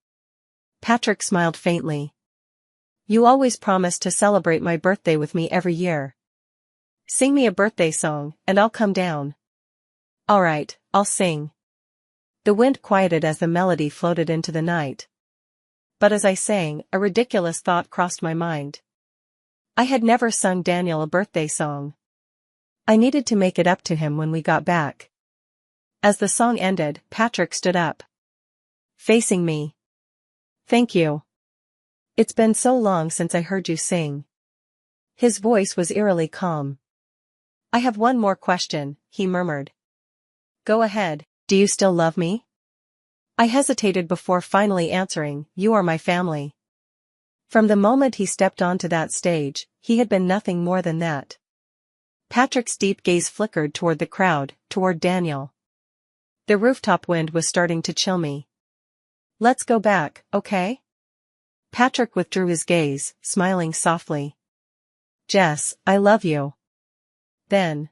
Patrick smiled faintly. You always promised to celebrate my birthday with me every year. Sing me a birthday song, and I'll come down. All right, I'll sing. The wind quieted as the melody floated into the night. But as I sang, a ridiculous thought crossed my mind. I had never sung Daniel a birthday song. I needed to make it up to him when we got back. As the song ended, Patrick stood up. Facing me. Thank you. It's been so long since I heard you sing. His voice was eerily calm. I have one more question, he murmured. Go ahead, do you still love me? I hesitated before finally answering, you are my family. From the moment he stepped onto that stage, he had been nothing more than that. Patrick's deep gaze flickered toward the crowd, toward Daniel. The rooftop wind was starting to chill me. Let's go back, okay? Patrick withdrew his gaze, smiling softly. Jess, I love you. Then.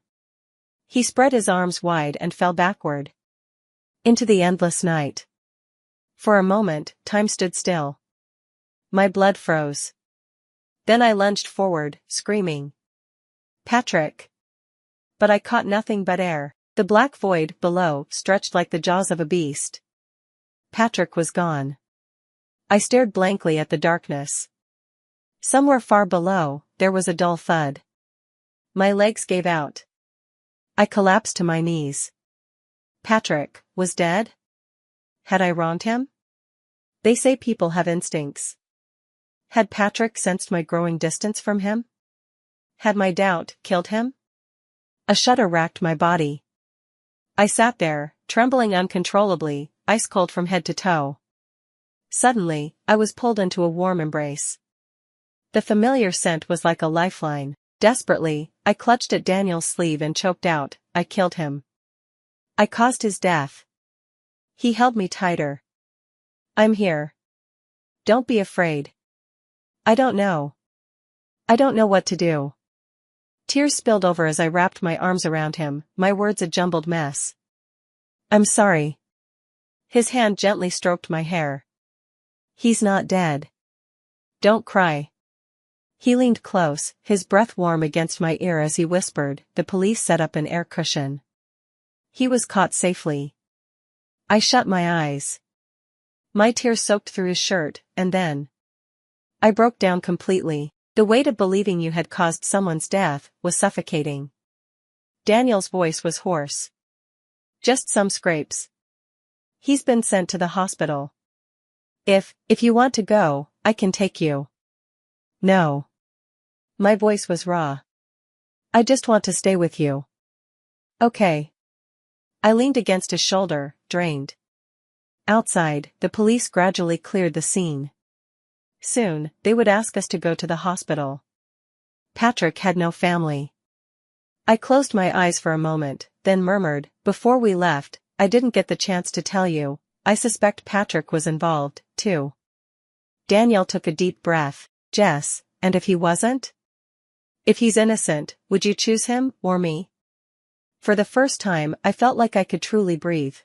He spread his arms wide and fell backward. Into the endless night. For a moment, time stood still. My blood froze. Then I lunged forward, screaming. Patrick! But I caught nothing but air. The black void below stretched like the jaws of a beast. Patrick was gone. I stared blankly at the darkness. Somewhere far below, there was a dull thud. My legs gave out. I collapsed to my knees. Patrick was dead? Had I wronged him? They say people have instincts. Had Patrick sensed my growing distance from him? Had my doubt killed him? A shudder racked my body. I sat there, trembling uncontrollably, ice cold from head to toe. Suddenly, I was pulled into a warm embrace. The familiar scent was like a lifeline. Desperately, I clutched at Daniel's sleeve and choked out, I killed him. I caused his death. He held me tighter. I'm here. Don't be afraid. I don't know. I don't know what to do. Tears spilled over as I wrapped my arms around him, my words a jumbled mess. I'm sorry. His hand gently stroked my hair. He's not dead. Don't cry. He leaned close, his breath warm against my ear as he whispered, the police set up an air cushion. He was caught safely. I shut my eyes. My tears soaked through his shirt, and then I broke down completely. The weight of believing you had caused someone's death was suffocating. Daniel's voice was hoarse. Just some scrapes. He's been sent to the hospital. If you want to go, I can take you. No. My voice was raw. I just want to stay with you. Okay. I leaned against his shoulder, drained. Outside, the police gradually cleared the scene. Soon, they would ask us to go to the hospital. Patrick had no family. I closed my eyes for a moment, then murmured, before we left, I didn't get the chance to tell you, I suspect Patrick was involved, too. Daniel took a deep breath. Jess, and if he wasn't? If he's innocent, would you choose him, or me? For the first time, I felt like I could truly breathe.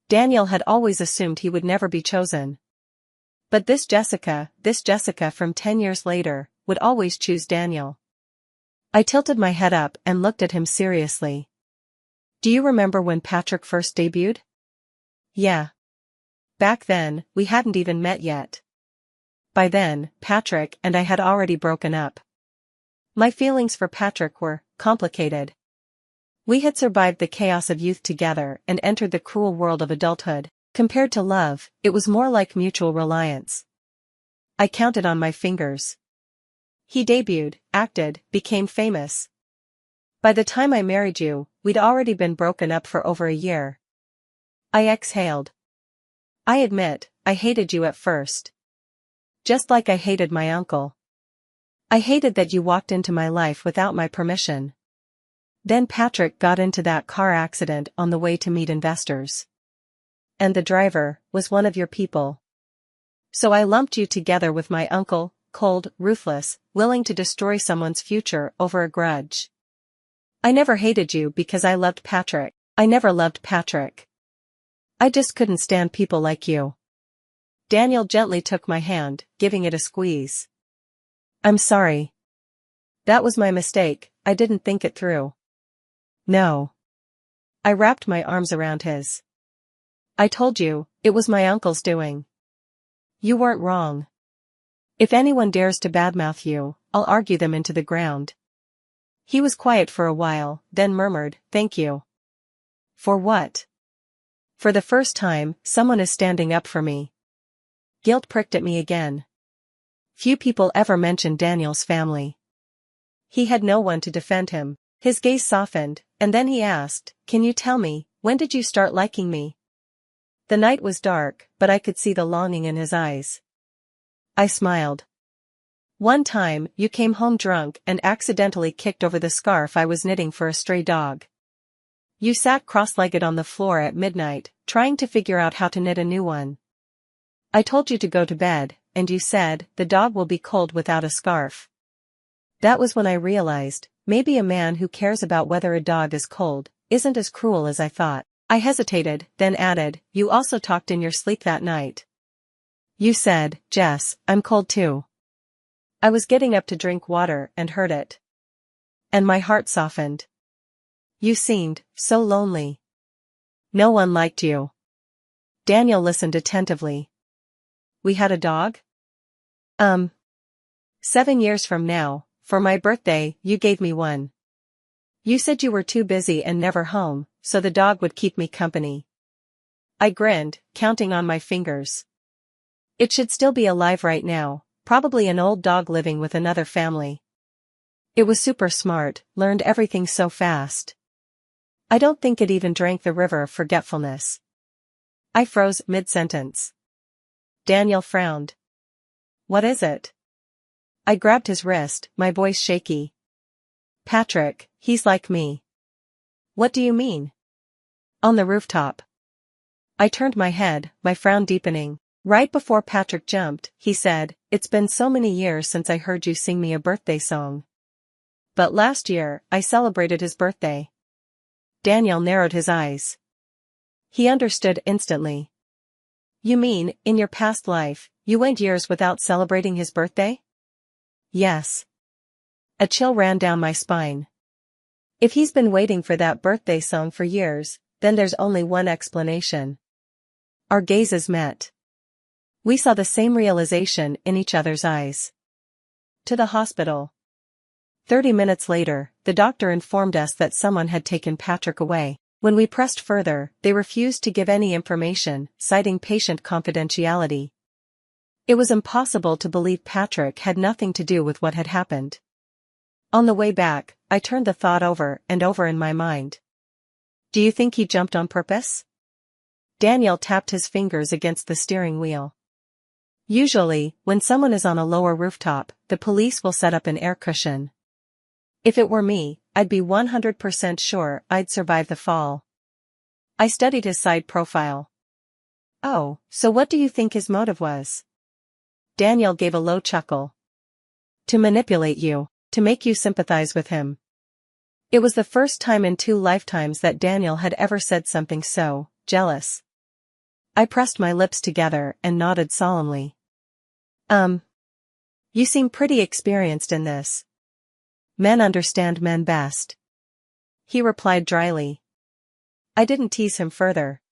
Daniel had always assumed he would never be chosen. But this Jessica from 10 years later, would always choose Daniel. I tilted my head up and looked at him seriously. Do you remember when Patrick first debuted? Yeah. Back then, we hadn't even met yet. By then, Patrick and I had already broken up. My feelings for Patrick were complicated. We had survived the chaos of youth together and entered the cruel world of adulthood. Compared to love, it was more like mutual reliance. I counted on my fingers. He debuted, acted, became famous. By the time I married you, we'd already been broken up for over a year. I exhaled. I admit, I hated you at first. Just like I hated my uncle. I hated that you walked into my life without my permission. Then Patrick got into that car accident on the way to meet investors. And the driver was one of your people. So I lumped you together with my uncle, cold, ruthless, willing to destroy someone's future over a grudge. I never hated you because I loved Patrick. I never loved Patrick. I just couldn't stand people like you. Daniel gently took my hand, giving it a squeeze. I'm sorry. That was my mistake, I didn't think it through. No. I wrapped my arms around his. I told you, it was my uncle's doing. You weren't wrong. If anyone dares to badmouth you, I'll argue them into the ground. He was quiet for a while, then murmured, thank you. For what? For the first time, someone is standing up for me. Guilt pricked at me again. Few people ever mentioned Daniel's family. He had no one to defend him. His gaze softened, and then he asked, can you tell me, when did you start liking me? The night was dark, but I could see the longing in his eyes. I smiled. One time, you came home drunk and accidentally kicked over the scarf I was knitting for a stray dog. You sat cross-legged on the floor at midnight, trying to figure out how to knit a new one. I told you to go to bed, and you said, the dog will be cold without a scarf. That was when I realized, maybe a man who cares about whether a dog is cold, isn't as cruel as I thought. I hesitated, then added, you also talked in your sleep that night. You said, Jess, I'm cold too. I was getting up to drink water and heard it. And my heart softened. You seemed so lonely. No one liked you. Daniel listened attentively. We had a dog? 7 years from now, for my birthday, you gave me one. You said you were too busy and never home, so the dog would keep me company. I grinned, counting on my fingers. It should still be alive right now, probably an old dog living with another family. It was super smart, learned everything so fast. I don't think it even drank the river of forgetfulness. I froze mid-sentence. Daniel frowned. What is it? I grabbed his wrist, my voice shaky. Patrick, he's like me. What do you mean? On the rooftop. I turned my head, my frown deepening. Right before Patrick jumped, he said, it's been so many years since I heard you sing me a birthday song. But last year, I celebrated his birthday. Daniel narrowed his eyes. He understood instantly. You mean, in your past life, you went years without celebrating his birthday? Yes. A chill ran down my spine. If he's been waiting for that birthday song for years, then there's only one explanation. Our gazes met. We saw the same realization in each other's eyes. To the hospital. 30 minutes later, the doctor informed us that someone had taken Patrick away. When we pressed further, they refused to give any information, citing patient confidentiality. It was impossible to believe Patrick had nothing to do with what had happened. On the way back, I turned the thought over and over in my mind. Do you think he jumped on purpose? Daniel tapped his fingers against the steering wheel. Usually, when someone is on a lower rooftop, the police will set up an air cushion. If it were me, I'd be 100% sure I'd survive the fall. I studied his side profile. Oh, so what do you think his motive was? Daniel gave a low chuckle. To manipulate you, to make you sympathize with him. It was the first time in 2 lifetimes that Daniel had ever said something so jealous. I pressed my lips together and nodded solemnly. You seem pretty experienced in this. Men understand men best. He replied dryly. I didn't tease him further.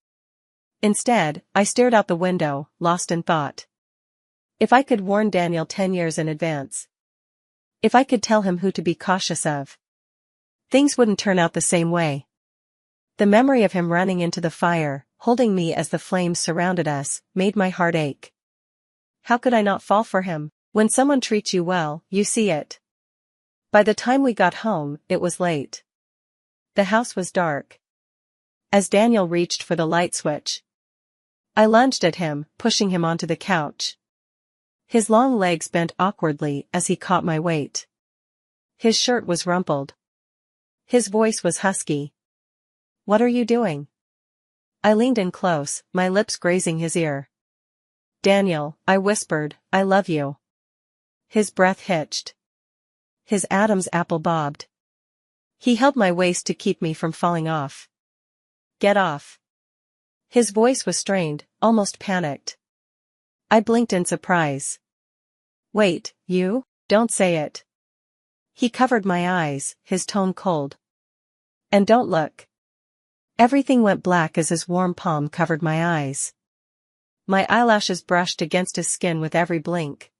Instead, I stared out the window, lost in thought. If I could warn Daniel 10 years in advance. If I could tell him who to be cautious of. Things wouldn't turn out the same way. The memory of him running into the fire, holding me as the flames surrounded us, made my heart ache. How could I not fall for him? When someone treats you well, you see it. By the time we got home, it was late. The house was dark. As Daniel reached for the light switch, I lunged at him, pushing him onto the couch. His long legs bent awkwardly as he caught my weight. His shirt was rumpled. His voice was husky. What are you doing? I leaned in close, my lips grazing his ear. Daniel, I whispered, I love you. His breath hitched. His Adam's apple bobbed. He held my waist to keep me from falling off. Get off. His voice was strained, almost panicked. I blinked in surprise. Wait, you? Don't say it. He covered my eyes, his tone cold. And don't look. Everything went black as his warm palm covered my eyes. My eyelashes brushed against his skin with every blink.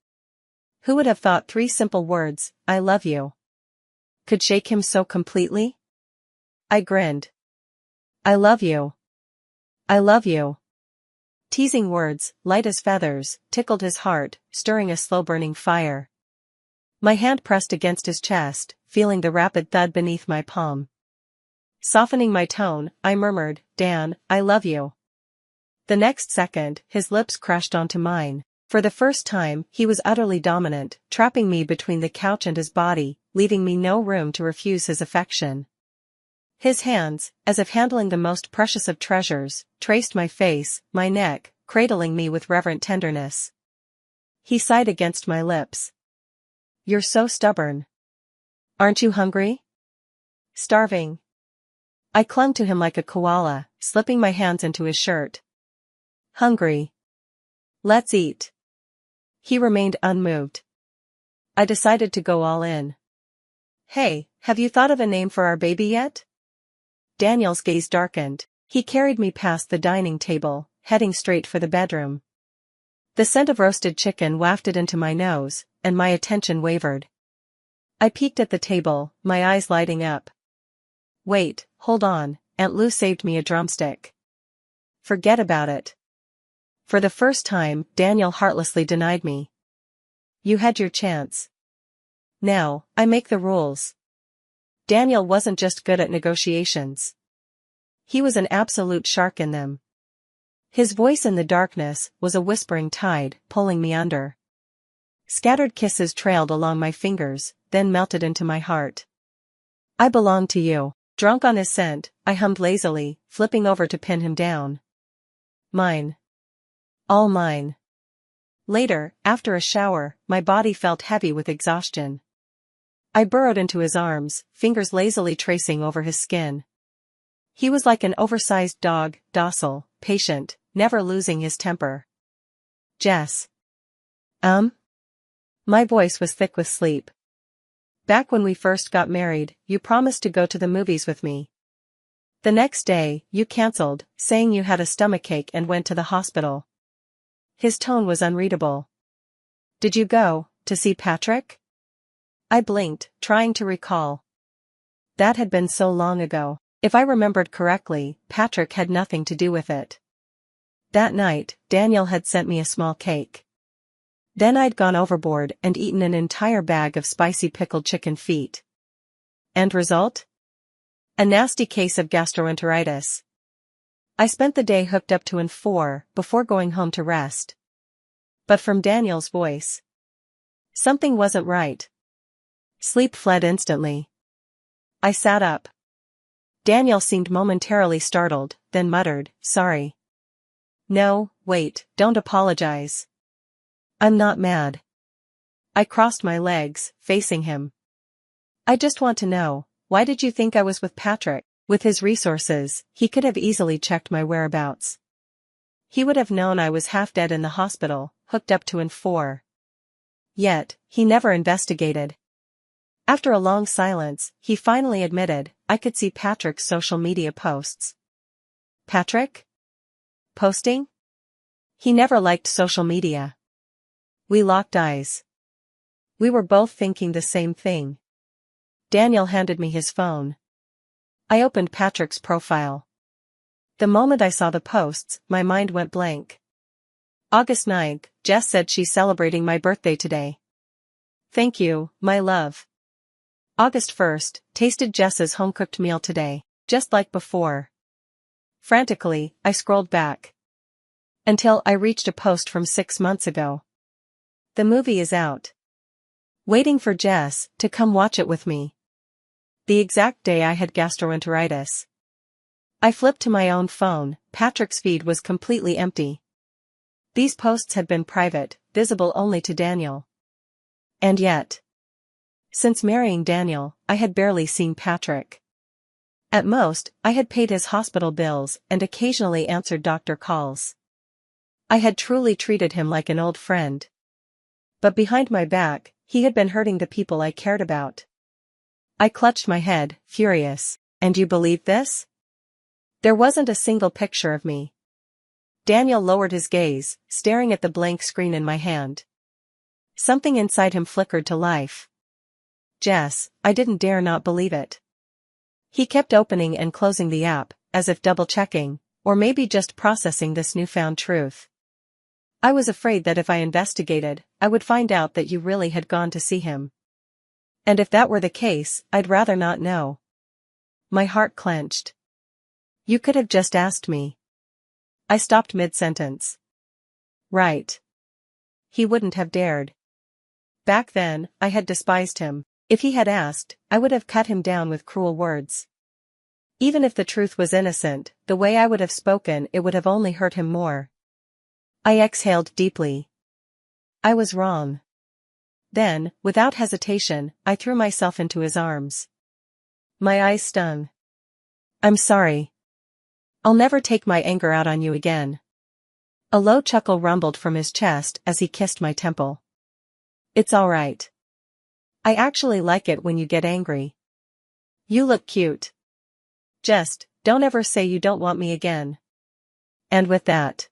Who would have thought 3 simple words, I love you, could shake him so completely? I grinned. I love you. I love you. Teasing words, light as feathers, tickled his heart, stirring a slow-burning fire. My hand pressed against his chest, feeling the rapid thud beneath my palm. Softening my tone, I murmured, Dan, I love you. The next second, his lips crashed onto mine. For the first time, he was utterly dominant, trapping me between the couch and his body, leaving me no room to refuse his affection. His hands, as if handling the most precious of treasures, traced my face, my neck, cradling me with reverent tenderness. He sighed against my lips. You're so stubborn. Aren't you hungry? Starving. I clung to him like a koala, slipping my hands into his shirt. Hungry. Let's eat. He remained unmoved. I decided to go all in. Hey, have you thought of a name for our baby yet? Daniel's gaze darkened. He carried me past the dining table, heading straight for the bedroom. The scent of roasted chicken wafted into my nose, and my attention wavered. I peeked at the table, my eyes lighting up. Wait, hold on, Aunt Lou saved me a drumstick. Forget about it. For the first time, Daniel heartlessly denied me. You had your chance. Now, I make the rules. Daniel wasn't just good at negotiations. He was an absolute shark in them. His voice in the darkness was a whispering tide, pulling me under. Scattered kisses trailed along my fingers, then melted into my heart. I belong to you. Drunk on his scent, I hummed lazily, flipping over to pin him down. Mine. All mine. Later, after a shower, my body felt heavy with exhaustion. I burrowed into his arms, fingers lazily tracing over his skin. He was like an oversized dog, docile, patient, never losing his temper. Jess. My voice was thick with sleep. Back when we first got married, you promised to go to the movies with me. The next day, you canceled, saying you had a stomachache and went to the hospital. His tone was unreadable. Did you go to see Patrick? I blinked, trying to recall. That had been so long ago. If I remembered correctly, Patrick had nothing to do with it. That night, Daniel had sent me a small cake. Then I'd gone overboard and eaten an entire bag of spicy pickled chicken feet. End result? A nasty case of gastroenteritis. I spent the day hooked up to an 4 before going home to rest. But from Daniel's voice, something wasn't right. Sleep fled instantly. I sat up. Daniel seemed momentarily startled, then muttered, sorry. No, wait, don't apologize. I'm not mad. I crossed my legs, facing him. I just want to know, why did you think I was with Patrick? With his resources, he could have easily checked my whereabouts. He would have known I was half dead in the hospital, hooked up to N4. Yet, he never investigated. After a long silence, he finally admitted, I could see Patrick's social media posts. Patrick? Posting? He never liked social media. We locked eyes. We were both thinking the same thing. Daniel handed me his phone. I opened Patrick's profile. The moment I saw the posts, my mind went blank. August 9th, Jess said she's celebrating my birthday today. Thank you, my love. August 1st, tasted Jess's home-cooked meal today, just like before. Frantically, I scrolled back. Until I reached a post from 6 months ago. The movie is out. Waiting for Jess to come watch it with me. The exact day I had gastroenteritis. I flipped to my own phone. Patrick's feed was completely empty. These posts had been private, visible only to Daniel. And yet, since marrying Daniel, I had barely seen Patrick. At most, I had paid his hospital bills and occasionally answered doctor calls. I had truly treated him like an old friend. But behind my back, he had been hurting the people I cared about. I clutched my head, furious. And you believe this? There wasn't a single picture of me. Daniel lowered his gaze, staring at the blank screen in my hand. Something inside him flickered to life. Jess, I didn't dare not believe it. He kept opening and closing the app, as if double-checking, or maybe just processing this newfound truth. I was afraid that if I investigated, I would find out that you really had gone to see him. And if that were the case, I'd rather not know. My heart clenched. You could have just asked me. I stopped mid-sentence. Right. He wouldn't have dared. Back then, I had despised him. If he had asked, I would have cut him down with cruel words. Even if the truth was innocent, the way I would have spoken it would have only hurt him more. I exhaled deeply. I was wrong. Then, without hesitation, I threw myself into his arms. My eyes stung. I'm sorry. I'll never take my anger out on you again. A low chuckle rumbled from his chest as he kissed my temple. It's all right. I actually like it when you get angry. You look cute. Just, don't ever say you don't want me again. And with that,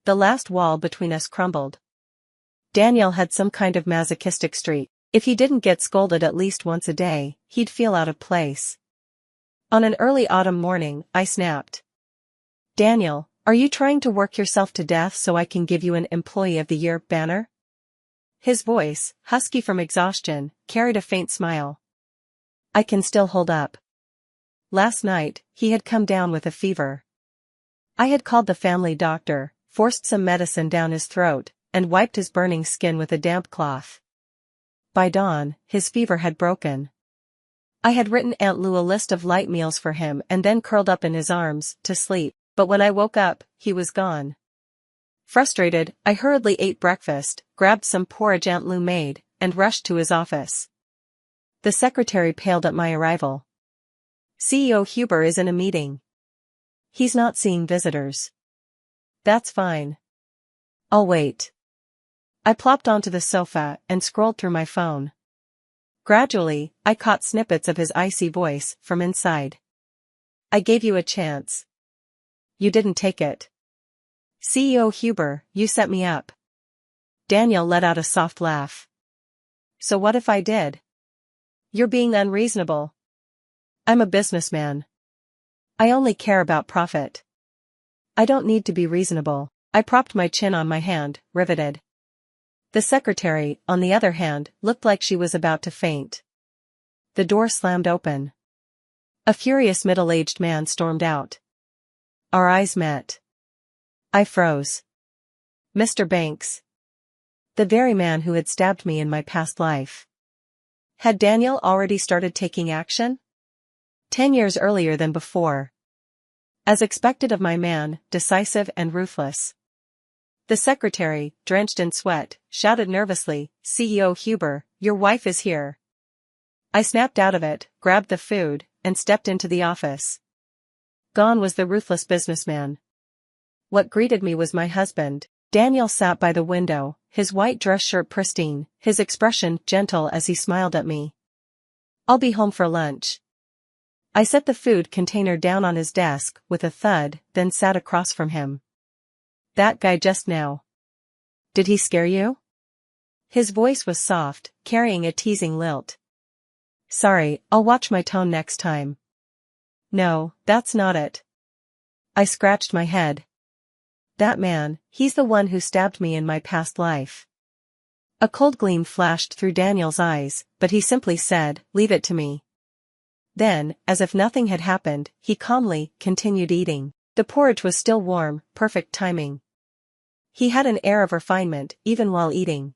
the last wall between us crumbled. Daniel had some kind of masochistic streak. If he didn't get scolded at least once a day, he'd feel out of place. On an early autumn morning, I snapped. Daniel, are you trying to work yourself to death so I can give you an Employee of the Year banner? His voice, husky from exhaustion, carried a faint smile. I can still hold up. Last night, he had come down with a fever. I had called the family doctor, forced some medicine down his throat, and wiped his burning skin with a damp cloth. By dawn, his fever had broken. I had written Aunt Lou a list of light meals for him and then curled up in his arms, to sleep, but when I woke up, he was gone. Frustrated, I hurriedly ate breakfast, grabbed some porridge Aunt Lou made, and rushed to his office. The secretary paled at my arrival. CEO Huber is in a meeting. He's not seeing visitors. That's fine. I'll wait. I plopped onto the sofa and scrolled through my phone. Gradually, I caught snippets of his icy voice from inside. I gave you a chance. You didn't take it. CEO Huber, you set me up. Daniel let out a soft laugh. So what if I did? You're being unreasonable. I'm a businessman. I only care about profit. I don't need to be reasonable. I propped my chin on my hand, riveted. The secretary, on the other hand, looked like she was about to faint. The door slammed open. A furious middle-aged man stormed out. Our eyes met. I froze. Mr. Banks. The very man who had stabbed me in my past life. Had Daniel already started taking action? 10 years earlier than before. As expected of my man, decisive and ruthless. The secretary, drenched in sweat, shouted nervously, "CEO Huber, your wife is here." I snapped out of it, grabbed the food, and stepped into the office. Gone was the ruthless businessman. What greeted me was my husband. Daniel sat by the window, his white dress shirt pristine, his expression gentle as he smiled at me. "I'll be home for lunch." I set the food container down on his desk with a thud, then sat across from him. "That guy just now. Did he scare you?" His voice was soft, carrying a teasing lilt. "Sorry, I'll watch my tone next time." "No, that's not it." I scratched my head. "That man, he's the one who stabbed me in my past life." A cold gleam flashed through Daniel's eyes, but he simply said, "Leave it to me." Then, as if nothing had happened, he calmly continued eating. The porridge was still warm, perfect timing. He had an air of refinement, even while eating.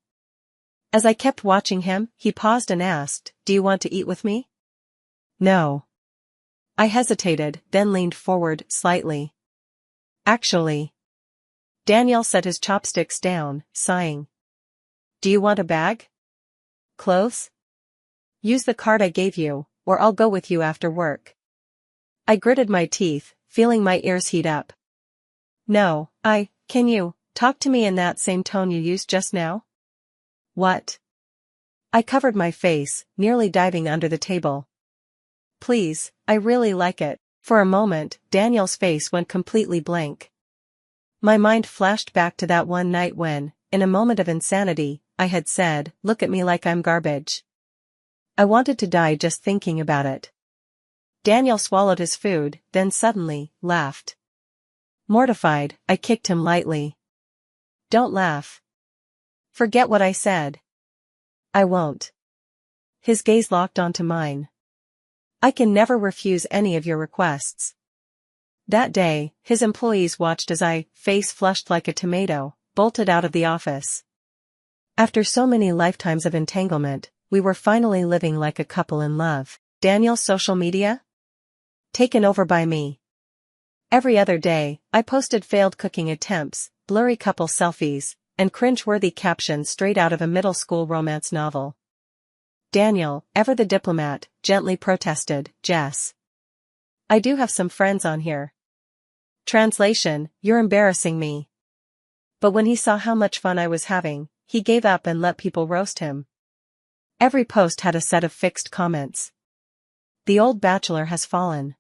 As I kept watching him, he paused and asked, "Do you want to eat with me?" "No." I hesitated, then leaned forward slightly. "Actually." Daniel set his chopsticks down, sighing. "Do you want a bag? Clothes? Use the card I gave you, or I'll go with you after work." I gritted my teeth, feeling my ears heat up. "No, can you talk to me in that same tone you used just now?" "What?" I covered my face, nearly diving under the table. "Please, I really like it." For a moment, Daniel's face went completely blank. My mind flashed back to that one night when, in a moment of insanity, I had said, "Look at me like I'm garbage." I wanted to die just thinking about it. Daniel swallowed his food, then suddenly, laughed. Mortified, I kicked him lightly. "Don't laugh. Forget what I said." "I won't." His gaze locked onto mine. "I can never refuse any of your requests." That day, his employees watched as I, face flushed like a tomato, bolted out of the office. After so many lifetimes of entanglement, we were finally living like a couple in love. Daniel's social media? Taken over by me. Every other day, I posted failed cooking attempts, blurry couple selfies, and cringe-worthy captions straight out of a middle school romance novel. Daniel, ever the diplomat, gently protested, "Jess, I do have some friends on here." Translation, "You're embarrassing me." But when he saw how much fun I was having, he gave up and let people roast him. Every post had a set of fixed comments. "The old bachelor has fallen.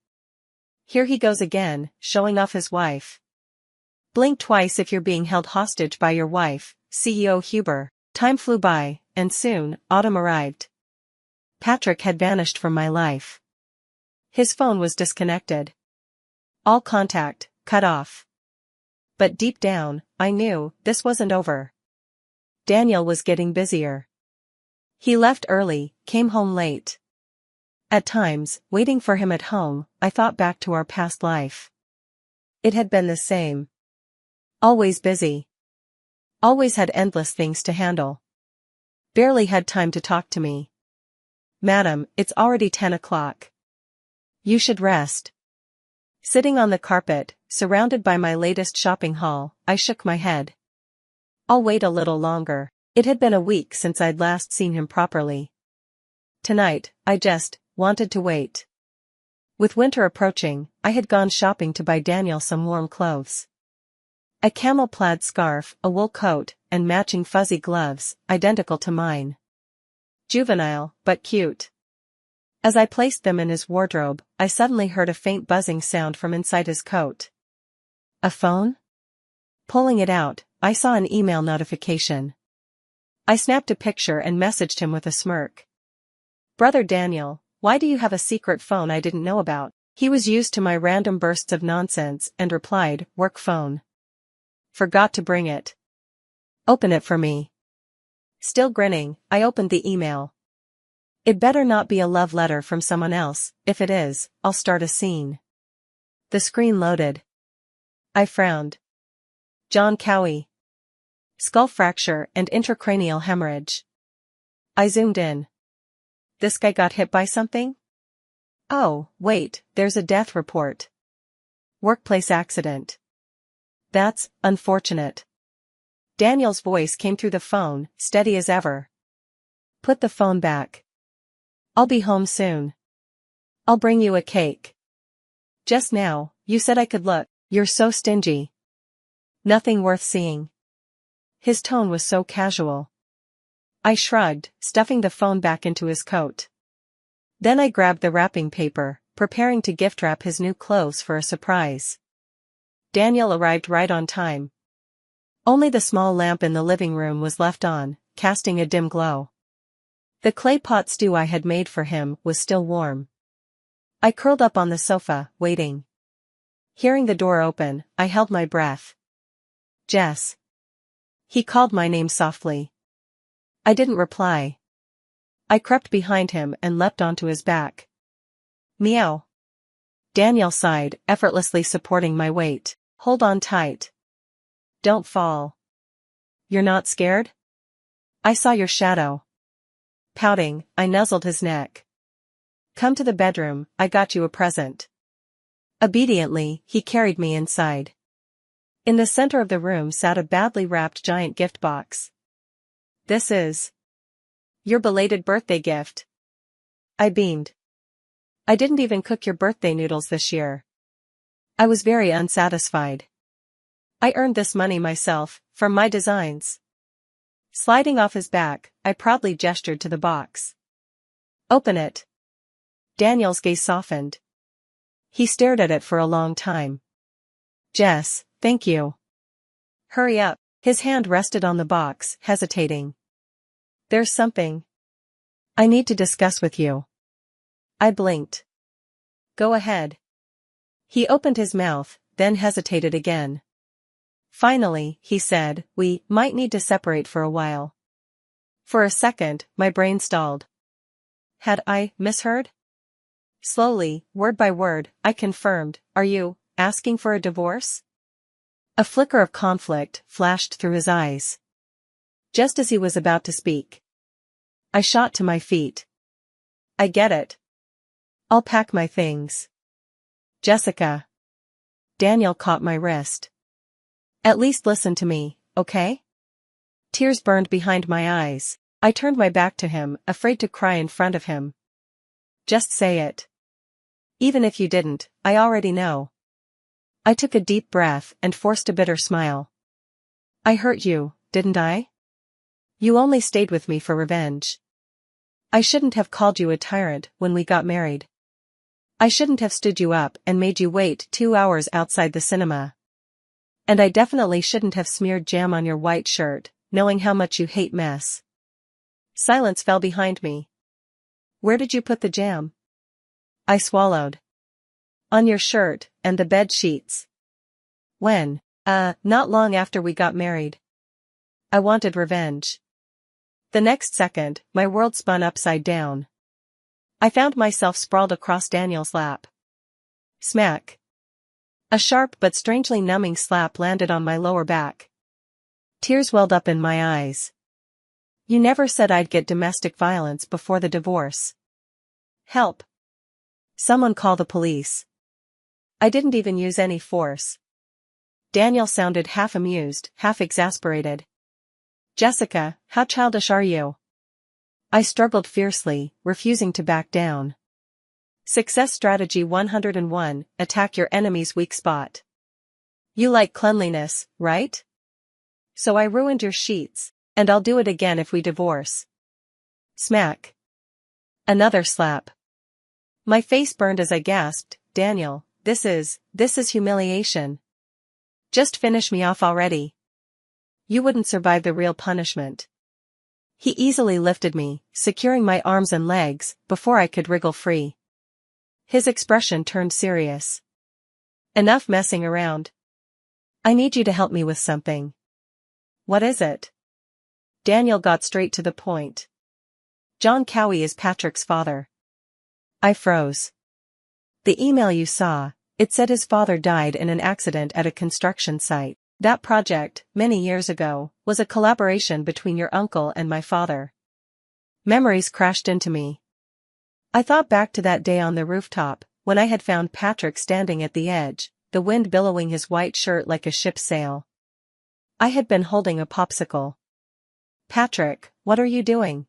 Here he goes again, showing off his wife. Blink twice if you're being held hostage by your wife, CEO Huber." Time flew by, and soon, autumn arrived. Patrick had vanished from my life. His phone was disconnected. All contact, cut off. But deep down, I knew, this wasn't over. Daniel was getting busier. He left early, came home late. At times, waiting for him at home, I thought back to our past life. It had been the same. Always busy. Always had endless things to handle. Barely had time to talk to me. "Madam, it's already 10 o'clock. You should rest." Sitting on the carpet, surrounded by my latest shopping haul, I shook my head. "I'll wait a little longer." It had been a week since I'd last seen him properly. Tonight, I just wanted to wait. With winter approaching, I had gone shopping to buy Daniel some warm clothes. A camel-plaid scarf, a wool coat, and matching fuzzy gloves, identical to mine. Juvenile, but cute. As I placed them in his wardrobe, I suddenly heard a faint buzzing sound from inside his coat. A phone? Pulling it out, I saw an email notification. I snapped a picture and messaged him with a smirk. "Brother Daniel, why do you have a secret phone I didn't know about?" He was used to my random bursts of nonsense and replied, "Work phone. Forgot to bring it. Open it for me." Still grinning, I opened the email. It better not be a love letter from someone else. If it is, I'll start a scene. The screen loaded. I frowned. John Cowie. Skull fracture and intracranial hemorrhage. I zoomed in. This guy got hit by something? Oh, wait, there's a death report. Workplace accident. That's unfortunate. Daniel's voice came through the phone, steady as ever. Put the phone back. I'll be home soon. I'll bring you a cake. Just now, you said I could look. You're so stingy. Nothing worth seeing. His tone was so casual. I shrugged, stuffing the phone back into his coat. Then I grabbed the wrapping paper, preparing to gift wrap his new clothes for a surprise. Daniel arrived right on time. Only the small lamp in the living room was left on, casting a dim glow. The clay pot stew I had made for him was still warm. I curled up on the sofa, waiting. Hearing the door open, I held my breath. Jess. He called my name softly. I didn't reply. I crept behind him and leapt onto his back. Meow. Daniel sighed, effortlessly supporting my weight. Hold on tight. Don't fall. You're not scared? I saw your shadow. Pouting, I nuzzled his neck. Come to the bedroom, I got you a present. Obediently, he carried me inside. In the center of the room sat a badly wrapped giant gift box. This is your belated birthday gift. I beamed. I didn't even cook your birthday noodles this year. I was very unsatisfied. I earned this money myself, from my designs. Sliding off his back, I proudly gestured to the box. Open it. Daniel's gaze softened. He stared at it for a long time. Jess, thank you. Hurry up. His hand rested on the box, hesitating. There's something I need to discuss with you. I blinked. Go ahead. He opened his mouth, then hesitated again. Finally, he said, we might need to separate for a while. For a second, my brain stalled. Had I misheard? Slowly, word by word, I confirmed, are you asking for a divorce? A flicker of conflict flashed through his eyes. Just as he was about to speak, I shot to my feet. I get it. I'll pack my things. Jessica. Daniel caught my wrist. At least listen to me, okay? Tears burned behind my eyes. I turned my back to him, afraid to cry in front of him. Just say it. Even if you didn't, I already know. I took a deep breath and forced a bitter smile. I hurt you, didn't I? You only stayed with me for revenge. I shouldn't have called you a tyrant when we got married. I shouldn't have stood you up and made you wait 2 hours outside the cinema. And I definitely shouldn't have smeared jam on your white shirt, knowing how much you hate mess. Silence fell behind me. Where did you put the jam? I swallowed. On your shirt, and the bed sheets. When? Not long after we got married. I wanted revenge. The next second, my world spun upside down. I found myself sprawled across Daniel's lap. Smack. A sharp but strangely numbing slap landed on my lower back. Tears welled up in my eyes. You never said I'd get domestic violence before the divorce. Help. Someone call the police. I didn't even use any force. Daniel sounded half amused, half exasperated. Jessica, how childish are you? I struggled fiercely, refusing to back down. Success Strategy 101, attack your enemy's weak spot. You like cleanliness, right? So I ruined your sheets, and I'll do it again if we divorce. Smack. Another slap. My face burned as I gasped, Daniel, this is humiliation. Just finish me off already. You wouldn't survive the real punishment. He easily lifted me, securing my arms and legs, before I could wriggle free. His expression turned serious. Enough messing around. I need you to help me with something. What is it? Daniel got straight to the point. John Cowie is Patrick's father. I froze. The email you saw, it said his father died in an accident at a construction site. That project, many years ago, was a collaboration between your uncle and my father. Memories crashed into me. I thought back to that day on the rooftop, when I had found Patrick standing at the edge, the wind billowing his white shirt like a ship's sail. I had been holding a popsicle. "Patrick, what are you doing?"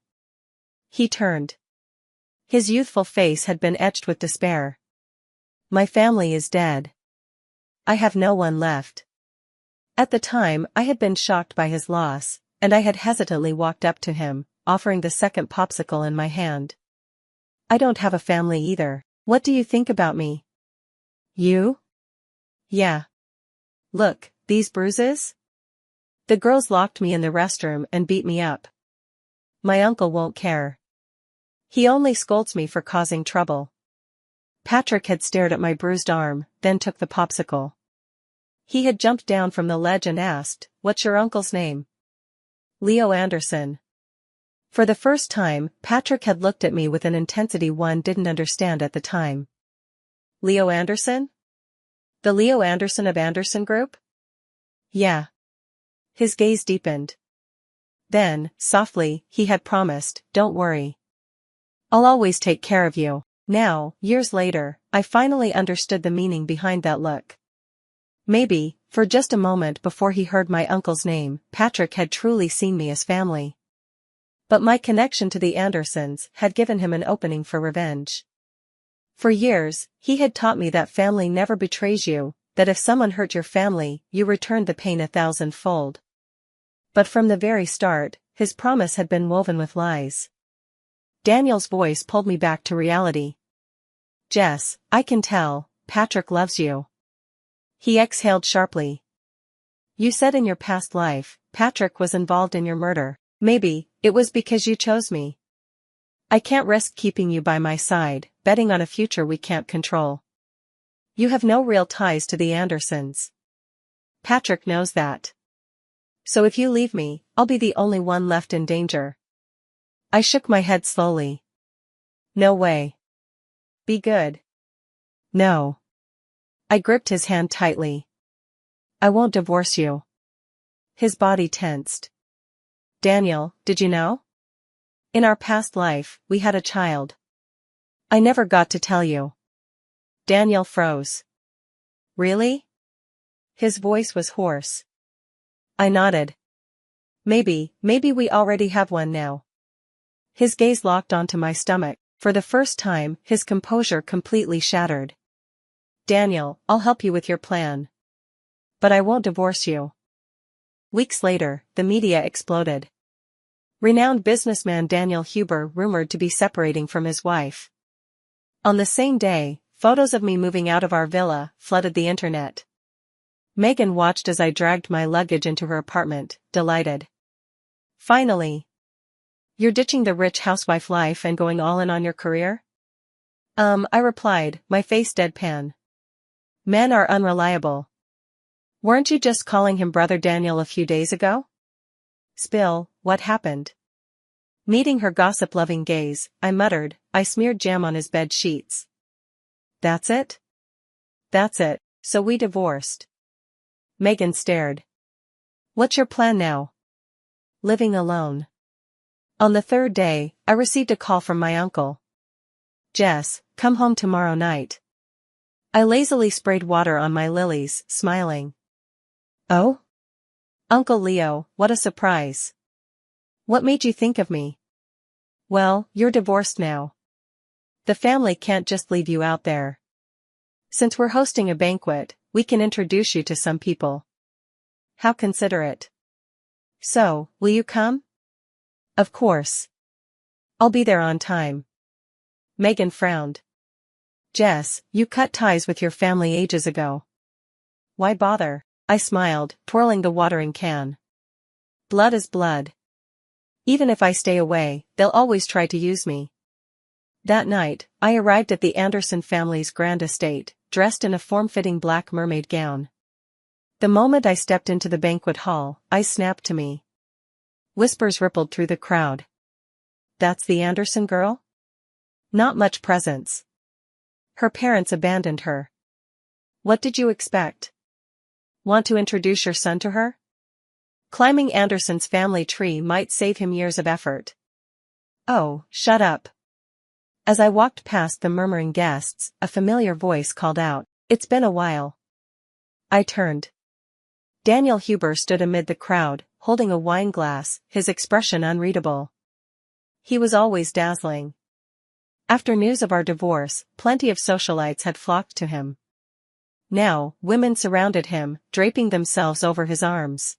He turned. His youthful face had been etched with despair. "My family is dead. I have no one left." At the time, I had been shocked by his loss, and I had hesitantly walked up to him, offering the second popsicle in my hand. "I don't have a family either. What do you think about me?" "You?" "Yeah. Look, these bruises? The girls locked me in the restroom and beat me up. My uncle won't care. He only scolds me for causing trouble." Patrick had stared at my bruised arm, then took the popsicle. He had jumped down from the ledge and asked, "What's your uncle's name?" "Leo Anderson." For the first time, Patrick had looked at me with an intensity one didn't understand at the time. "Leo Anderson? The Leo Anderson of Anderson Group?" "Yeah." His gaze deepened. Then, softly, he had promised, "Don't worry. I'll always take care of you." Now, years later, I finally understood the meaning behind that look. Maybe, for just a moment before he heard my uncle's name, Patrick had truly seen me as family. But my connection to the Andersons had given him an opening for revenge. For years, he had taught me that family never betrays you, that if someone hurt your family, you returned the pain 1,000-fold. But from the very start, his promise had been woven with lies. Daniel's voice pulled me back to reality. "Jess, I can tell, Patrick loves you." He exhaled sharply. "You said in your past life, Patrick was involved in your murder. Maybe, it was because you chose me. I can't risk keeping you by my side, betting on a future we can't control. You have no real ties to the Andersons. Patrick knows that. So if you leave me, I'll be the only one left in danger." I shook my head slowly. "No way. Be good." "No." I gripped his hand tightly. "I won't divorce you." His body tensed. "Daniel, did you know? In our past life, we had a child. I never got to tell you." Daniel froze. "Really?" His voice was hoarse. I nodded. Maybe we already have one now." His gaze locked onto my stomach. For the first time, his composure completely shattered. "Daniel, I'll help you with your plan. But I won't divorce you." Weeks later, the media exploded. Renowned businessman Daniel Huber rumored to be separating from his wife. On the same day, photos of me moving out of our villa flooded the internet. Megan watched as I dragged my luggage into her apartment, delighted. "Finally. You're ditching the rich housewife life and going all in on your career?" I replied, my face deadpan. "Men are unreliable. Weren't you just calling him Brother Daniel a few days ago?" "Spill, what happened?" Meeting her gossip-loving gaze, I muttered, "I smeared jam on his bed sheets." "That's it?" "That's it, so we divorced." Megan stared. "What's your plan now?" "Living alone." On the third day, I received a call from my uncle. "Jess, come home tomorrow night." I lazily sprayed water on my lilies, smiling. "Oh? Uncle Leo, what a surprise. What made you think of me?" "Well, you're divorced now. The family can't just leave you out there. Since we're hosting a banquet, we can introduce you to some people." "How considerate. So, will you come?" "Of course. I'll be there on time." Megan frowned. "Jess, you cut ties with your family ages ago. Why bother?" I smiled, twirling the watering can. "Blood is blood. Even if I stay away, they'll always try to use me." That night, I arrived at the Anderson family's grand estate, dressed in a form-fitting black mermaid gown. The moment I stepped into the banquet hall, eyes snapped to me. Whispers rippled through the crowd. "That's the Anderson girl? Not much presence. Her parents abandoned her. What did you expect? Want to introduce your son to her? Climbing Anderson's family tree might save him years of effort." "Oh, shut up." As I walked past the murmuring guests, a familiar voice called out, "It's been a while." I turned. Daniel Huber stood amid the crowd, holding a wine glass, his expression unreadable. He was always dazzling. After news of our divorce, plenty of socialites had flocked to him. Now, women surrounded him, draping themselves over his arms.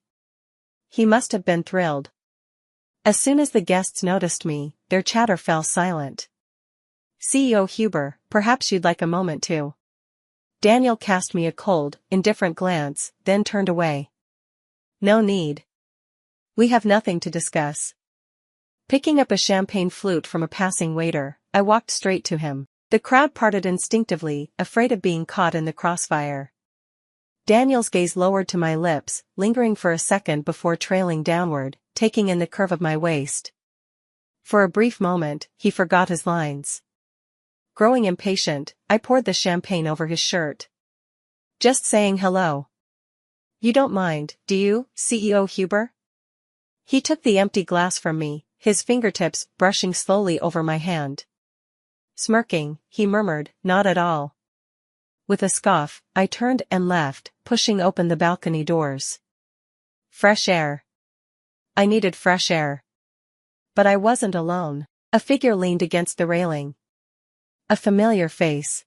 He must have been thrilled. As soon as the guests noticed me, their chatter fell silent. CEO Huber, perhaps you'd like a moment too. Daniel cast me a cold, indifferent glance, then turned away. No need. We have nothing to discuss. Picking up a champagne flute from a passing waiter, I walked straight to him. The crowd parted instinctively, afraid of being caught in the crossfire. Daniel's gaze lowered to my lips, lingering for a second before trailing downward, taking in the curve of my waist. For a brief moment, he forgot his lines. Growing impatient, I poured the champagne over his shirt. Just saying hello. You don't mind, do you, CEO Huber? He took the empty glass from me, his fingertips brushing slowly over my hand. Smirking, he murmured, not at all. With a scoff, I turned and left, pushing open the balcony doors. Fresh air. I needed fresh air. But I wasn't alone. A figure leaned against the railing. A familiar face.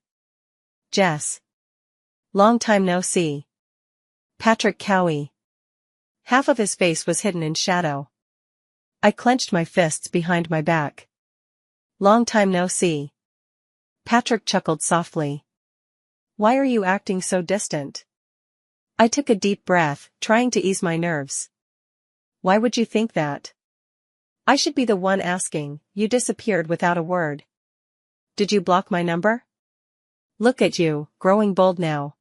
Jess. Long time no see. Patrick Cowie. Half of his face was hidden in shadow. I clenched my fists behind my back. Long time no see. Patrick chuckled softly. Why are you acting so distant? I took a deep breath, trying to ease my nerves. Why would you think that? I should be the one asking, you disappeared without a word. Did you block my number? Look at you, growing bold now.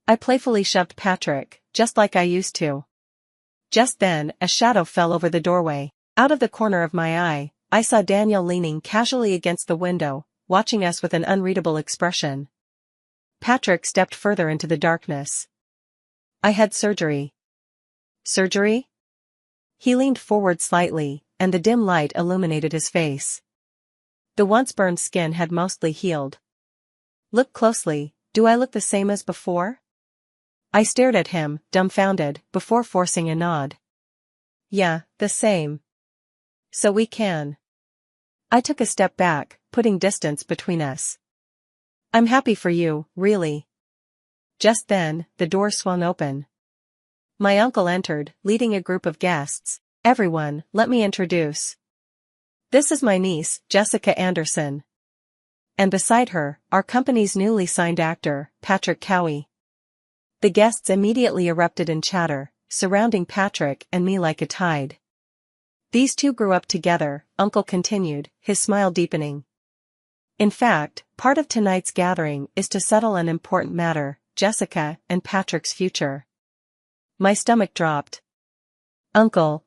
I playfully shoved Patrick, just like I used to. Just then, a shadow fell over the doorway. Out of the corner of my eye, I saw Daniel leaning casually against the window, watching us with an unreadable expression. Patrick stepped further into the darkness. I had surgery. Surgery? He leaned forward slightly, and the dim light illuminated his face. The once burned skin had mostly healed. Look closely, do I look the same as before? I stared at him, dumbfounded, before forcing a nod. Yeah, the same. So we can. I took a step back, putting distance between us. I'm happy for you, really. Just then, the door swung open. My uncle entered, leading a group of guests. Everyone, let me introduce. This is my niece, Jessica Anderson. And beside her, our company's newly signed actor, Patrick Cowie. The guests immediately erupted in chatter, surrounding Patrick and me like a tide. These two grew up together, Uncle continued, his smile deepening. In fact, part of tonight's gathering is to settle an important matter, Jessica and Patrick's future. My stomach dropped. Uncle,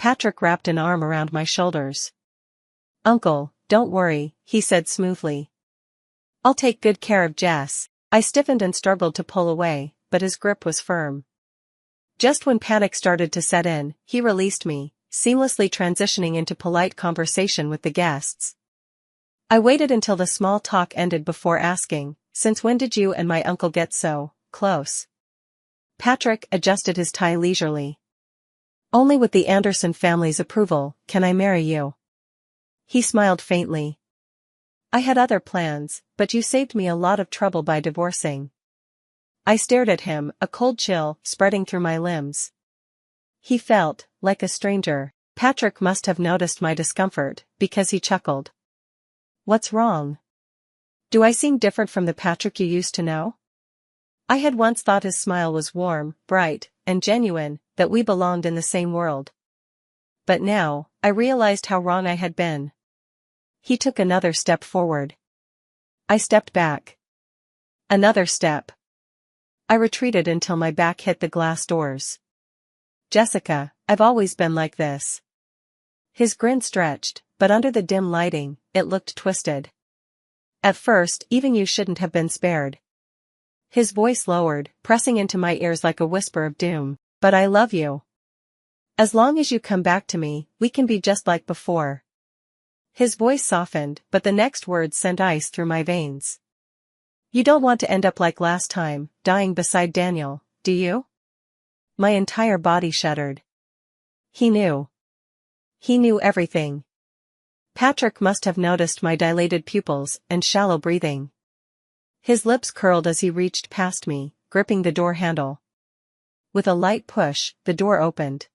Patrick wrapped an arm around my shoulders. Uncle, don't worry, he said smoothly. I'll take good care of Jess. I stiffened and struggled to pull away, but his grip was firm. Just when panic started to set in, he released me, seamlessly transitioning into polite conversation with the guests. I waited until the small talk ended before asking, since when did you and my uncle get so close? Patrick adjusted his tie leisurely. Only with the Anderson family's approval can I marry you. He smiled faintly. I had other plans, but you saved me a lot of trouble by divorcing. I stared at him, a cold chill spreading through my limbs. He felt like a stranger. Patrick must have noticed my discomfort, because he chuckled. What's wrong? Do I seem different from the Patrick you used to know? I had once thought his smile was warm, bright, and genuine, that we belonged in the same world. But now, I realized how wrong I had been. He took another step forward. I stepped back. Another step. I retreated until my back hit the glass doors. Jessica, I've always been like this. His grin stretched, but under the dim lighting, it looked twisted. At first, even you shouldn't have been spared. His voice lowered, pressing into my ears like a whisper of doom. But I love you. As long as you come back to me, we can be just like before. His voice softened, but the next words sent ice through my veins. You don't want to end up like last time, dying beside Daniel, do you? my entire body shuddered. He knew. He knew everything. Patrick must have noticed my dilated pupils and shallow breathing. His lips curled as he reached past me, gripping the door handle. With a light push, the door opened.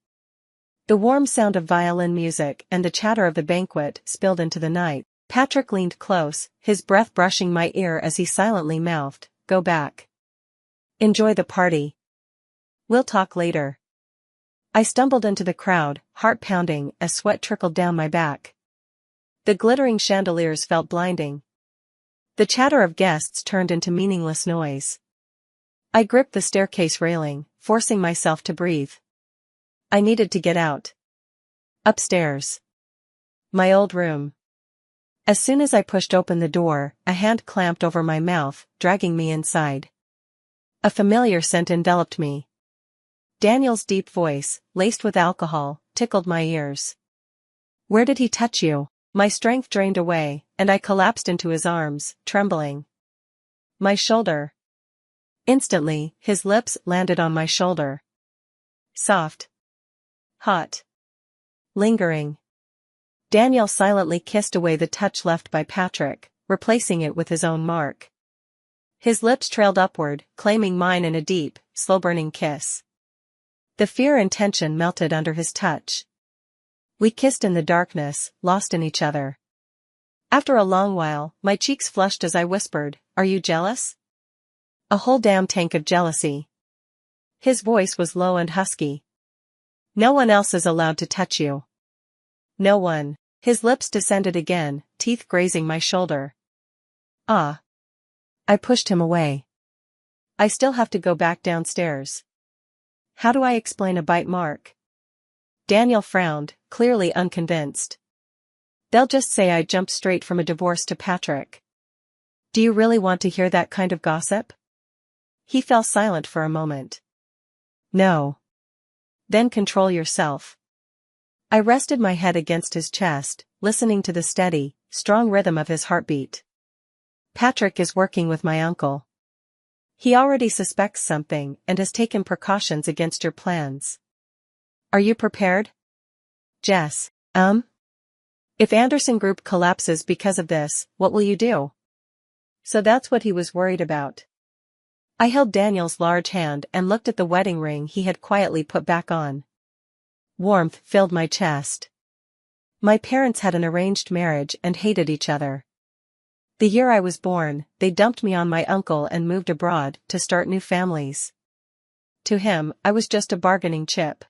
The warm sound of violin music and the chatter of the banquet spilled into the night. Patrick leaned close, his breath brushing my ear as he silently mouthed, "Go back. Enjoy the party. We'll talk later." I stumbled into the crowd, heart pounding as sweat trickled down my back. The glittering chandeliers felt blinding. The chatter of guests turned into meaningless noise. I gripped the staircase railing, forcing myself to breathe. I needed to get out. Upstairs. My old room. As soon as I pushed open the door, a hand clamped over my mouth, dragging me inside. A familiar scent enveloped me. Daniel's deep voice, laced with alcohol, tickled my ears. "Where did he touch you?" My strength drained away, and I collapsed into his arms, trembling. "My shoulder." Instantly, his lips landed on my shoulder. Soft. Hot. Lingering. Daniel silently kissed away the touch left by Patrick, replacing it with his own mark. His lips trailed upward, claiming mine in a deep, slow-burning kiss. The fear and tension melted under his touch. We kissed in the darkness, lost in each other. After a long while, my cheeks flushed as I whispered, "Are you jealous?" "A whole damn tank of jealousy." His voice was low and husky. "No one else is allowed to touch you." "No one." His lips descended again, teeth grazing my shoulder. "Ah." I pushed him away. "I still have to go back downstairs." "How do I explain a bite mark?" Daniel frowned, clearly unconvinced. "They'll just say I jumped straight from a divorce to Patrick." "Do you really want to hear that kind of gossip?" He fell silent for a moment. "No." "Then control yourself." I rested my head against his chest, listening to the steady, strong rhythm of his heartbeat. "Patrick is working with my uncle. He already suspects something and has taken precautions against your plans. Are you prepared?" "Jess, if Anderson Group collapses because of this, what will you do?" So that's what he was worried about. I held Daniel's large hand and looked at the wedding ring he had quietly put back on. Warmth filled my chest. My parents had an arranged marriage and hated each other. The year I was born, they dumped me on my uncle and moved abroad to start new families. To him, I was just a bargaining chip.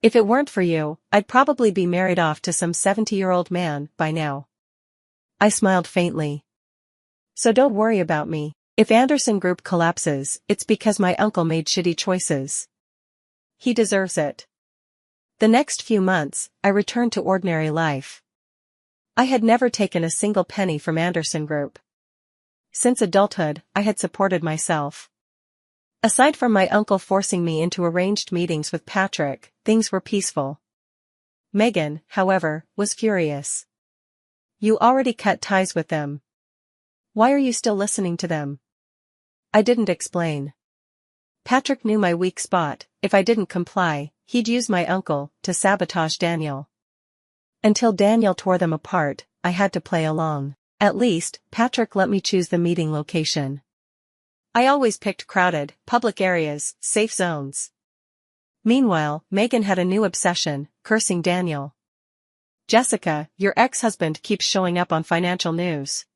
"If it weren't for you, I'd probably be married off to some 70-year-old man by now." I smiled faintly. "So don't worry about me. If Anderson Group collapses, it's because my uncle made shitty choices. He deserves it." The next few months, I returned to ordinary life. I had never taken a single penny from Anderson Group. Since adulthood, I had supported myself. Aside from my uncle forcing me into arranged meetings with Patrick, things were peaceful. Megan, however, was furious. "You already cut ties with them. Why are you still listening to them?" I didn't explain. Patrick knew my weak spot. If I didn't comply, he'd use my uncle to sabotage Daniel. Until Daniel tore them apart, I had to play along. At least, Patrick let me choose the meeting location. I always picked crowded, public areas, safe zones. Meanwhile, Megan had a new obsession, cursing Daniel. "Jessica, your ex-husband keeps showing up on financial news.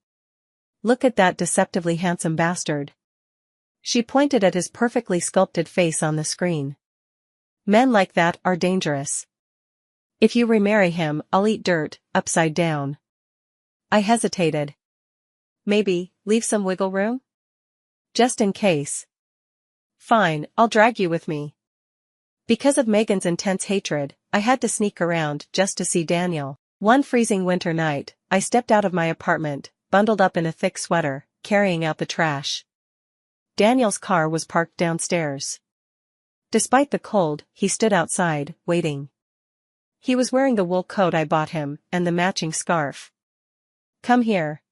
Look at that deceptively handsome bastard." She pointed at his perfectly sculpted face on the screen. "Men like that are dangerous. If you remarry him, I'll eat dirt, upside down." I hesitated. "Maybe, leave some wiggle room? Just in case." "Fine, I'll drag you with me." Because of Megan's intense hatred, I had to sneak around just to see Daniel. One freezing winter night, I stepped out of my apartment, bundled up in a thick sweater, carrying out the trash. Daniel's car was parked downstairs. Despite the cold, he stood outside, waiting. He was wearing the wool coat I bought him, and the matching scarf. "Come here."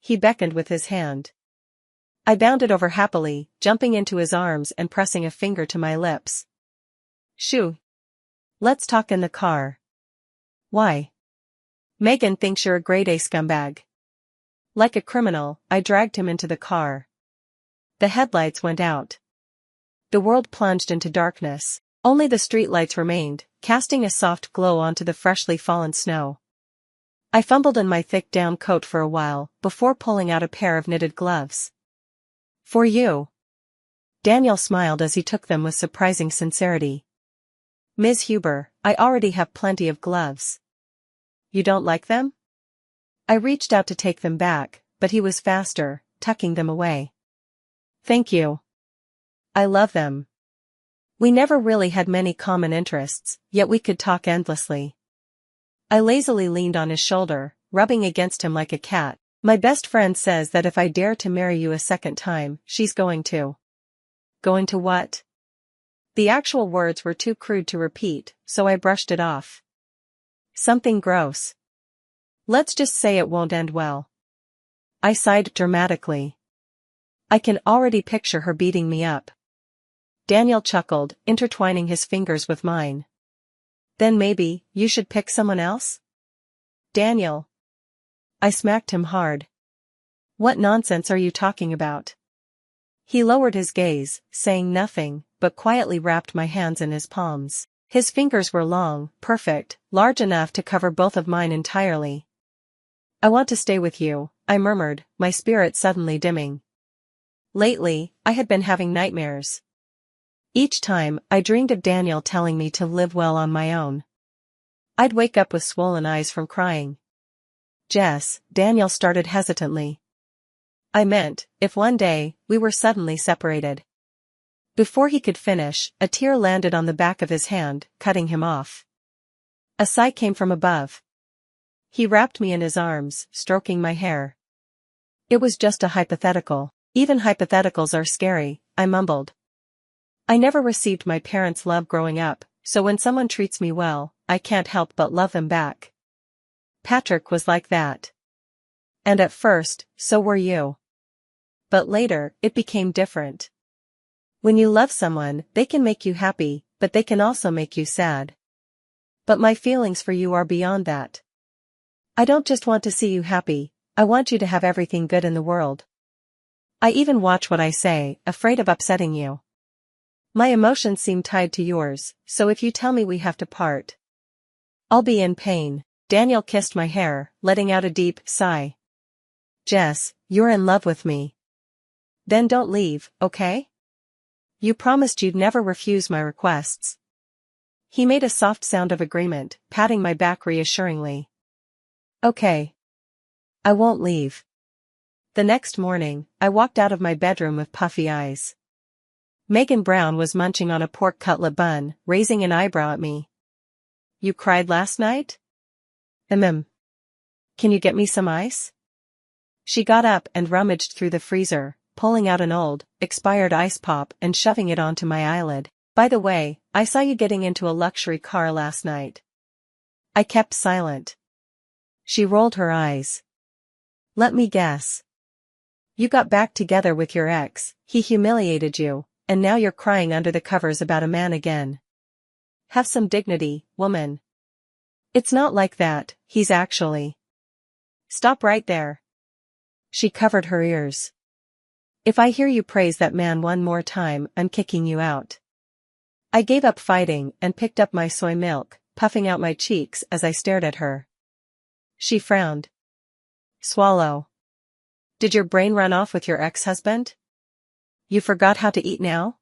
He beckoned with his hand. I bounded over happily, jumping into his arms and pressing a finger to my lips. Shoo. Let's talk in the car. Why? Megan thinks you're a grade A scumbag. Like a criminal, I dragged him into the car. The headlights went out. The world plunged into darkness. Only the streetlights remained, casting a soft glow onto the freshly fallen snow. I fumbled in my thick down coat for a while, before pulling out a pair of knitted gloves. For you. Daniel smiled as he took them with surprising sincerity. Ms. Huber, I already have plenty of gloves. You don't like them? I reached out to take them back, but he was faster, tucking them away. Thank you. I love them. We never really had many common interests, yet we could talk endlessly. I lazily leaned on his shoulder, rubbing against him like a cat. My best friend says that if I dare to marry you a second time, she's going to. Going to what? The actual words were too crude to repeat, so I brushed it off. Something gross. Let's just say it won't end well. I sighed dramatically. I can already picture her beating me up. Daniel chuckled, intertwining his fingers with mine. Then maybe, you should pick someone else? Daniel. I smacked him hard. What nonsense are you talking about? He lowered his gaze, saying nothing, but quietly wrapped my hands in his palms. His fingers were long, perfect, large enough to cover both of mine entirely. I want to stay with you, I murmured, my spirit suddenly dimming. Lately, I had been having nightmares. Each time, I dreamed of Daniel telling me to live well on my own. I'd wake up with swollen eyes from crying. Jess, Daniel started hesitantly. I meant, if one day, we were suddenly separated. Before he could finish, a tear landed on the back of his hand, cutting him off. A sigh came from above. He wrapped me in his arms, stroking my hair. It was just a hypothetical. Even hypotheticals are scary, I mumbled. I never received my parents' love growing up, so when someone treats me well, I can't help but love them back. Patrick was like that. And at first, so were you. But later, it became different. When you love someone, they can make you happy, but they can also make you sad. But my feelings for you are beyond that. I don't just want to see you happy, I want you to have everything good in the world. I even watch what I say, afraid of upsetting you. My emotions seem tied to yours, so if you tell me we have to part, I'll be in pain. Daniel kissed my hair, letting out a deep sigh. Jess, you're in love with me. Then don't leave, okay? You promised you'd never refuse my requests. He made a soft sound of agreement, patting my back reassuringly. Okay. I won't leave. The next morning, I walked out of my bedroom with puffy eyes. Megan Brown was munching on a pork cutlet bun, raising an eyebrow at me. You cried last night? Can you get me some ice? She got up and rummaged through the freezer, pulling out an old, expired ice pop and shoving it onto my eyelid. By the way, I saw you getting into a luxury car last night. I kept silent. She rolled her eyes. Let me guess. You got back together with your ex, he humiliated you, and now you're crying under the covers about a man again. Have some dignity, woman. It's not like that, he's actually. Stop right there. She covered her ears. If I hear you praise that man one more time, I'm kicking you out. I gave up fighting and picked up my soy milk, puffing out my cheeks as I stared at her. She frowned. Swallow. Did your brain run off with your ex-husband? You forgot how to eat now?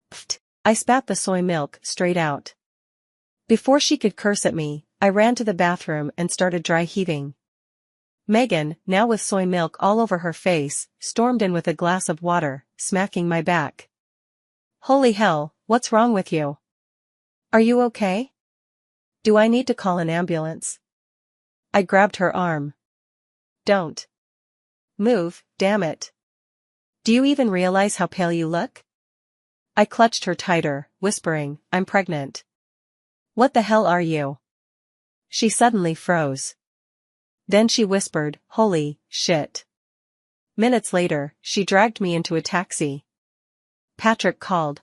Pfft. I spat the soy milk straight out. Before she could curse at me, I ran to the bathroom and started dry heaving. Megan, now with soy milk all over her face, stormed in with a glass of water, smacking my back. Holy hell, what's wrong with you? Are you okay? Do I need to call an ambulance? I grabbed her arm. Don't move, damn it. Do you even realize how pale you look? I clutched her tighter, whispering, I'm pregnant. What the hell are you? She suddenly froze. Then she whispered, holy shit. Minutes later, she dragged me into a taxi. Patrick called.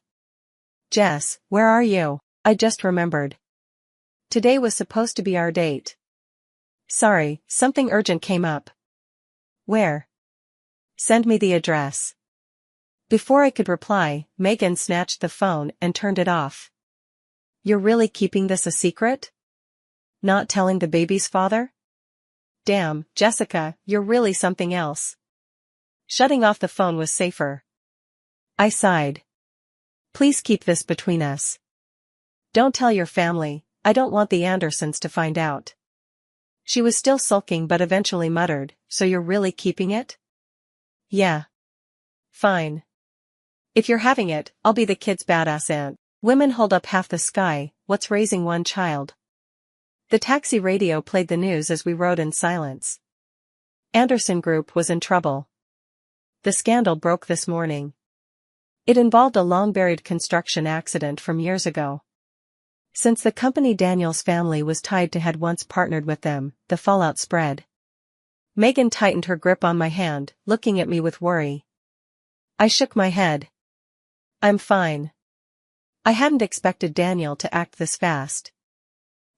Jess, where are you? I just remembered. Today was supposed to be our date. Sorry, something urgent came up. Where? Send me the address. Before I could reply, Megan snatched the phone and turned it off. You're really keeping this a secret? Not telling the baby's father? Damn, Jessica, you're really something else. Shutting off the phone was safer. I sighed. Please keep this between us. Don't tell your family, I don't want the Andersons to find out. She was still sulking but eventually muttered, so you're really keeping it? Yeah. Fine. If you're having it, I'll be the kid's badass aunt. Women hold up half the sky, what's raising one child? The taxi radio played the news as we rode in silence. Anderson Group was in trouble. The scandal broke this morning. It involved a long-buried construction accident from years ago. Since the company Daniel's family was tied to had once partnered with them, the fallout spread. Megan tightened her grip on my hand, looking at me with worry. I shook my head. I'm fine. I hadn't expected Daniel to act this fast.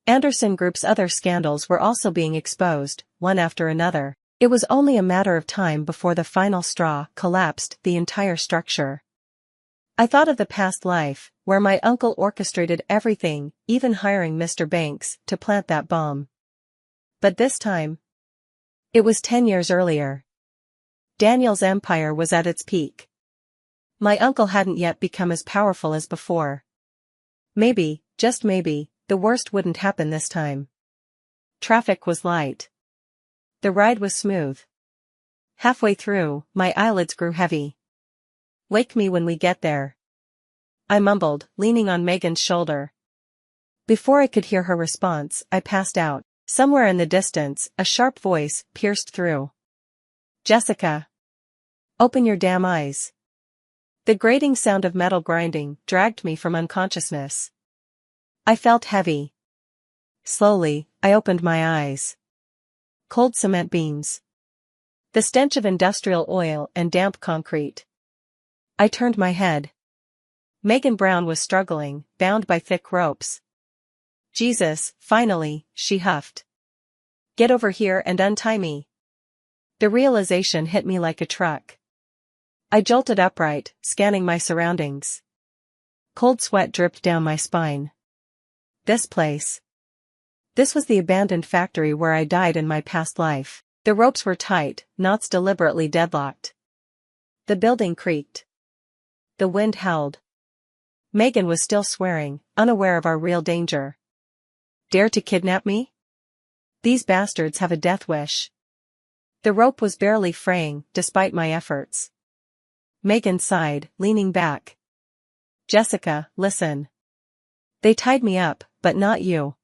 Anderson Group's other scandals were also being exposed, one after another. It was only a matter of time before the final straw collapsed the entire structure. I thought of the past life, where my uncle orchestrated everything, even hiring Mr. Banks to plant that bomb. But this time, it was 10 years earlier. Daniel's empire was at its peak. My uncle hadn't yet become as powerful as before. Maybe, just maybe, the worst wouldn't happen this time. Traffic was light. The ride was smooth. Halfway through, my eyelids grew heavy. Wake me when we get there. I mumbled, leaning on Megan's shoulder. Before I could hear her response, I passed out. Somewhere in the distance, a sharp voice pierced through. Jessica! Open your damn eyes. The grating sound of metal grinding dragged me from unconsciousness. I felt heavy. Slowly, I opened my eyes. Cold cement beams. The stench of industrial oil and damp concrete. I turned my head. Megan Brown was struggling, bound by thick ropes. Jesus, finally, she huffed. Get over here and untie me. The realization hit me like a truck. I jolted upright, scanning my surroundings. Cold sweat dripped down my spine. This place. This was the abandoned factory where I died in my past life. The ropes were tight, knots deliberately deadlocked. The building creaked. The wind howled. Megan was still swearing, unaware of our real danger. Dare to kidnap me? These bastards have a death wish. The rope was barely fraying, despite my efforts. Megan sighed, leaning back. Jessica, listen. They tied me up, but not you.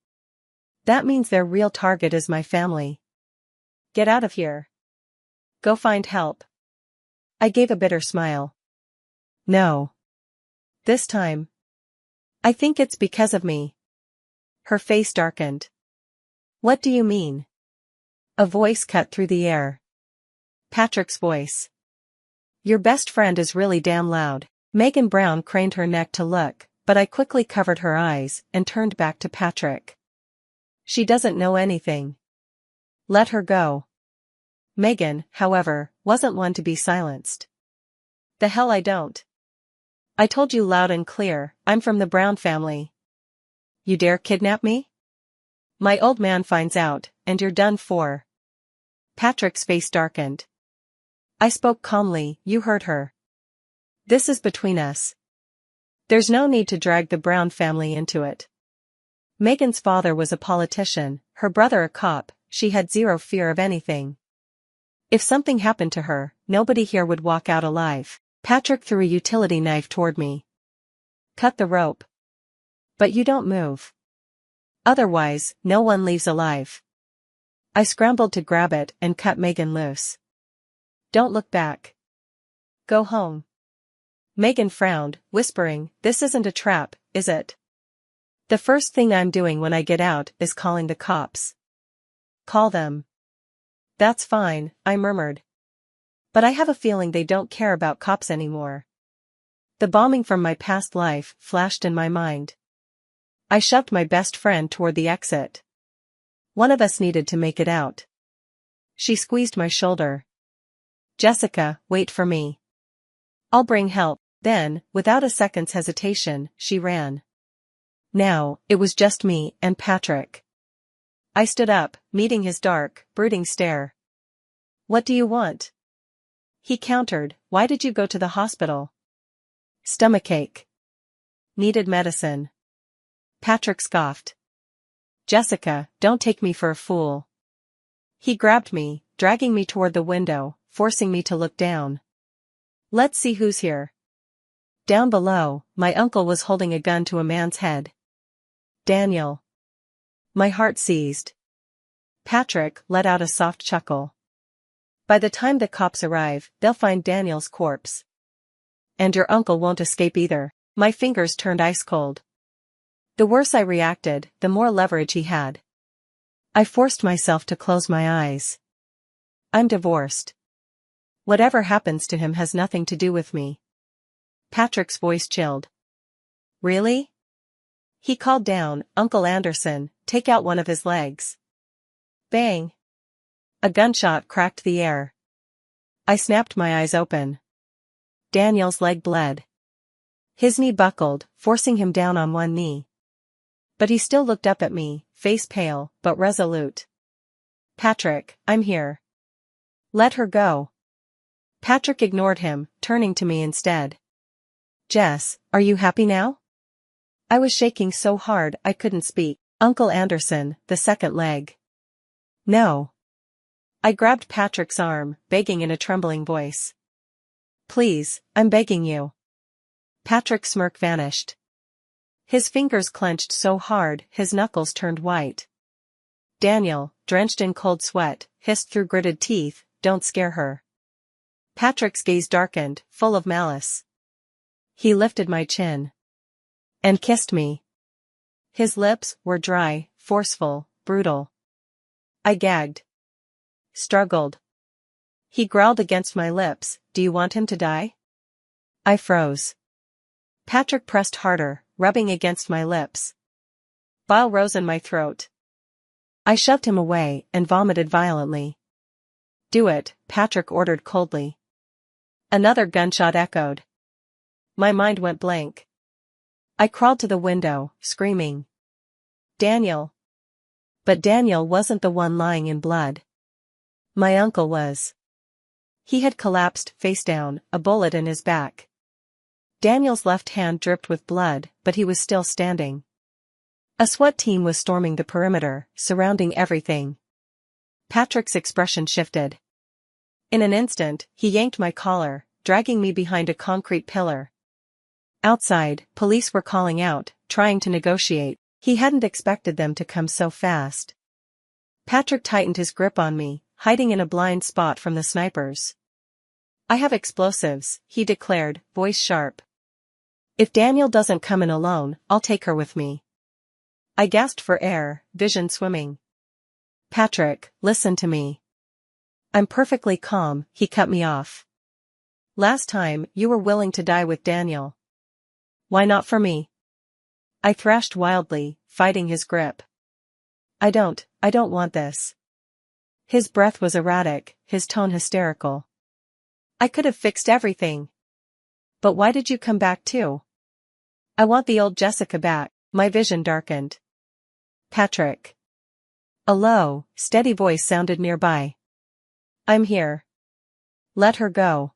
That means their real target is my family. Get out of here. Go find help. I gave a bitter smile. No. This time. I think it's because of me. Her face darkened. What do you mean? A voice cut through the air. Patrick's voice. Your best friend is really damn loud. Megan Brown craned her neck to look, but I quickly covered her eyes and turned back to Patrick. She doesn't know anything. Let her go. Megan, however, wasn't one to be silenced. The hell I don't. I told you loud and clear, I'm from the Brown family. You dare kidnap me? My old man finds out, and you're done for. Patrick's face darkened. I spoke calmly, you heard her. This is between us. There's no need to drag the Brown family into it. Megan's father was a politician, her brother a cop, she had zero fear of anything. If something happened to her, nobody here would walk out alive. Patrick threw a utility knife toward me. Cut the rope. But you don't move. Otherwise, no one leaves alive. I scrambled to grab it and cut Megan loose. Don't look back. Go home. Megan frowned, whispering, this isn't a trap, is it? The first thing I'm doing when I get out is calling the cops. Call them. That's fine, I murmured. But I have a feeling they don't care about cops anymore. The bombing from my past life flashed in my mind. I shoved my best friend toward the exit. One of us needed to make it out. She squeezed my shoulder. Jessica, wait for me. I'll bring help. Then, without a second's hesitation, she ran. Now, it was just me and Patrick. I stood up, meeting his dark, brooding stare. What do you want? He countered, why did you go to the hospital? Stomachache. Needed medicine. Patrick scoffed. Jessica, don't take me for a fool. He grabbed me, dragging me toward the window, forcing me to look down. Let's see who's here. Down below, my uncle was holding a gun to a man's head. Daniel. My heart seized. Patrick let out a soft chuckle. By the time the cops arrive, they'll find Daniel's corpse. And your uncle won't escape either. My fingers turned ice cold. The worse I reacted, the more leverage he had. I forced myself to close my eyes. I'm divorced. Whatever happens to him has nothing to do with me. Patrick's voice chilled. Really? He called down, Uncle Anderson, take out one of his legs. Bang! A gunshot cracked the air. I snapped my eyes open. Daniel's leg bled. His knee buckled, forcing him down on one knee. But he still looked up at me, face pale, but resolute. Patrick, I'm here. Let her go. Patrick ignored him, turning to me instead. Jess, are you happy now? I was shaking so hard I couldn't speak. Uncle Anderson, the second leg. No. I grabbed Patrick's arm, begging in a trembling voice. Please, I'm begging you. Patrick's smirk vanished. His fingers clenched so hard his knuckles turned white. Daniel, drenched in cold sweat, hissed through gritted teeth, don't scare her. Patrick's gaze darkened, full of malice. He lifted my chin. And kissed me. His lips were dry, forceful, brutal. I gagged. Struggled. He growled against my lips, do you want him to die? I froze. Patrick pressed harder, rubbing against my lips. Bile rose in my throat. I shoved him away and vomited violently. Do it, Patrick ordered coldly. Another gunshot echoed. My mind went blank. I crawled to the window, screaming. Daniel. But Daniel wasn't the one lying in blood. My uncle was. He had collapsed, face down, a bullet in his back. Daniel's left hand dripped with blood, but he was still standing. A SWAT team was storming the perimeter, surrounding everything. Patrick's expression shifted. In an instant, he yanked my collar, dragging me behind a concrete pillar. Outside, police were calling out, trying to negotiate. He hadn't expected them to come so fast. Patrick tightened his grip on me, hiding in a blind spot from the snipers. I have explosives, he declared, voice sharp. If Daniel doesn't come in alone, I'll take her with me. I gasped for air, vision swimming. Patrick, listen to me. I'm perfectly calm, he cut me off. Last time, you were willing to die with Daniel. Why not for me? I thrashed wildly, fighting his grip. I don't want this. His breath was erratic, his tone hysterical. I could have fixed everything. But why did you come back too? I want the old Jessica back, my vision darkened. Patrick. A low, steady voice sounded nearby. I'm here. Let her go.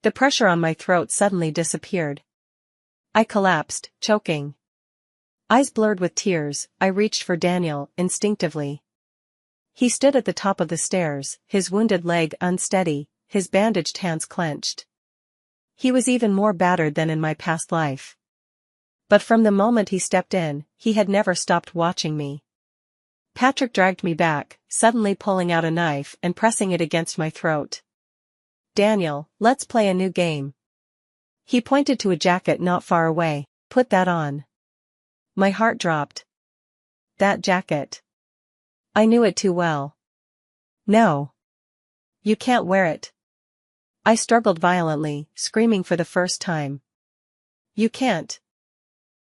The pressure on my throat suddenly disappeared. I collapsed, choking. Eyes blurred with tears, I reached for Daniel, instinctively. He stood at the top of the stairs, his wounded leg unsteady, his bandaged hands clenched. He was even more battered than in my past life. But from the moment he stepped in, he had never stopped watching me. Patrick dragged me back, suddenly pulling out a knife and pressing it against my throat. Daniel, let's play a new game. He pointed to a jacket not far away. Put that on. My heart dropped. That jacket. I knew it too well. No. You can't wear it. I struggled violently, screaming for the first time. You can't.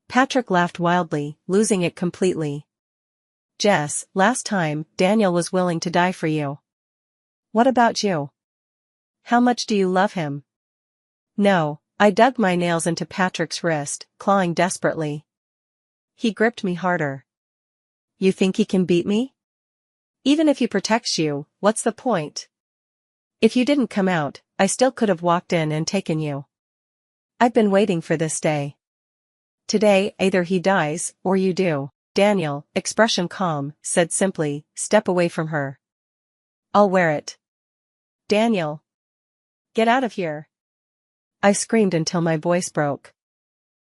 Patrick laughed wildly, losing it completely. Jess, last time, Daniel was willing to die for you. What about you? How much do you love him? No, I dug my nails into Patrick's wrist, clawing desperately. He gripped me harder. You think he can beat me? Even if he protects you, what's the point? If you didn't come out, I still could have walked in and taken you. I've been waiting for this day. Today, either he dies, or you do. Daniel, expression calm, said simply, step away from her. I'll wear it. Daniel. Get out of here. I screamed until my voice broke.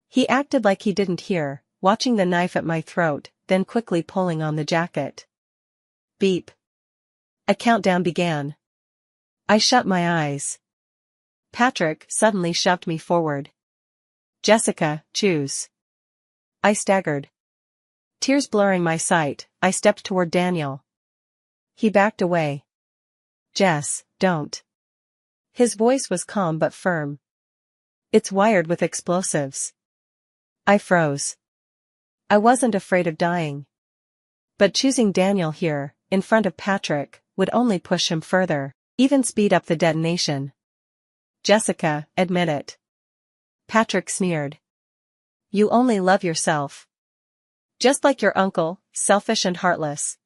He acted like he didn't hear, watching the knife at my throat, then quickly pulling on the jacket. Beep. A countdown began. I shut my eyes. Patrick suddenly shoved me forward. Jessica, choose. I staggered. Tears blurring my sight, I stepped toward Daniel. He backed away. Jess, don't. His voice was calm but firm. It's wired with explosives. I froze. I wasn't afraid of dying. But choosing Daniel here, in front of Patrick, would only push him further, even speed up the detonation. Jessica, admit it. Patrick sneered. You only love yourself. Just like your uncle, selfish and heartless.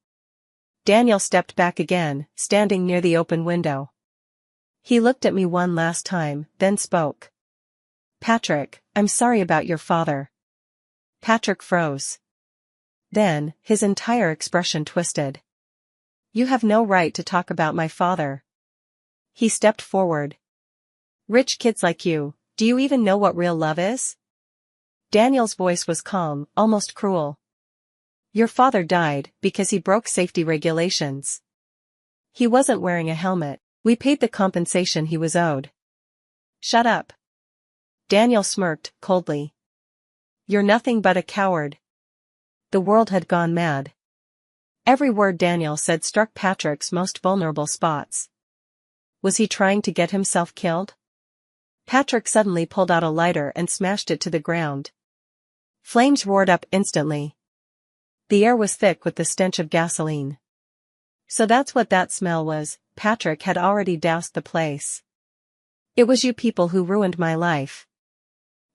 Daniel stepped back again, standing near the open window. He looked at me one last time, then spoke. Patrick, I'm sorry about your father. Patrick froze. Then, his entire expression twisted. You have no right to talk about my father. He stepped forward. Rich kids like you, do you even know what real love is? Daniel's voice was calm, almost cruel. Your father died because he broke safety regulations. He wasn't wearing a helmet. We paid the compensation he was owed. Shut up. Daniel smirked, coldly. You're nothing but a coward. The world had gone mad. Every word Daniel said struck Patrick's most vulnerable spots. Was he trying to get himself killed? Patrick suddenly pulled out a lighter and smashed it to the ground. Flames roared up instantly. The air was thick with the stench of gasoline. So that's what that smell was. Patrick had already doused the place. It was you people who ruined my life.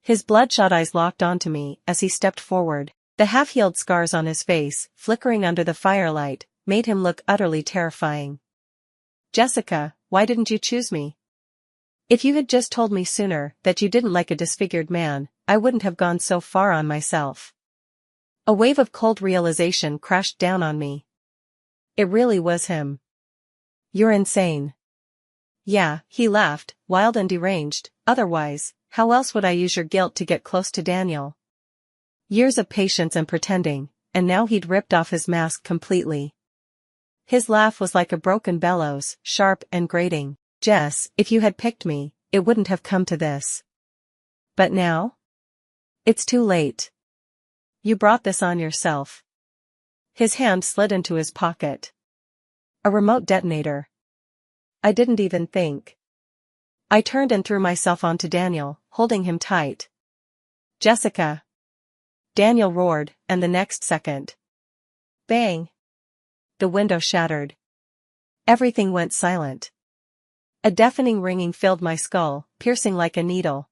His bloodshot eyes locked onto me as he stepped forward. The half-healed scars on his face, flickering under the firelight, made him look utterly terrifying. Jessica, why didn't you choose me? If you had just told me sooner that you didn't like a disfigured man, I wouldn't have gone so far on myself. A wave of cold realization crashed down on me. It really was him. You're insane. Yeah, he laughed, wild and deranged. Otherwise, how else would I use your guilt to get close to Daniel? Years of patience and pretending, and now he'd ripped off his mask completely. His laugh was like a broken bellows, sharp and grating. Jess, if you had picked me, it wouldn't have come to this. But now? It's too late. You brought this on yourself. His hand slid into his pocket. A remote detonator. I didn't even think. I turned and threw myself onto Daniel, holding him tight. Jessica. Daniel roared, and the next second. Bang. The window shattered. Everything went silent. A deafening ringing filled my skull, piercing like a needle.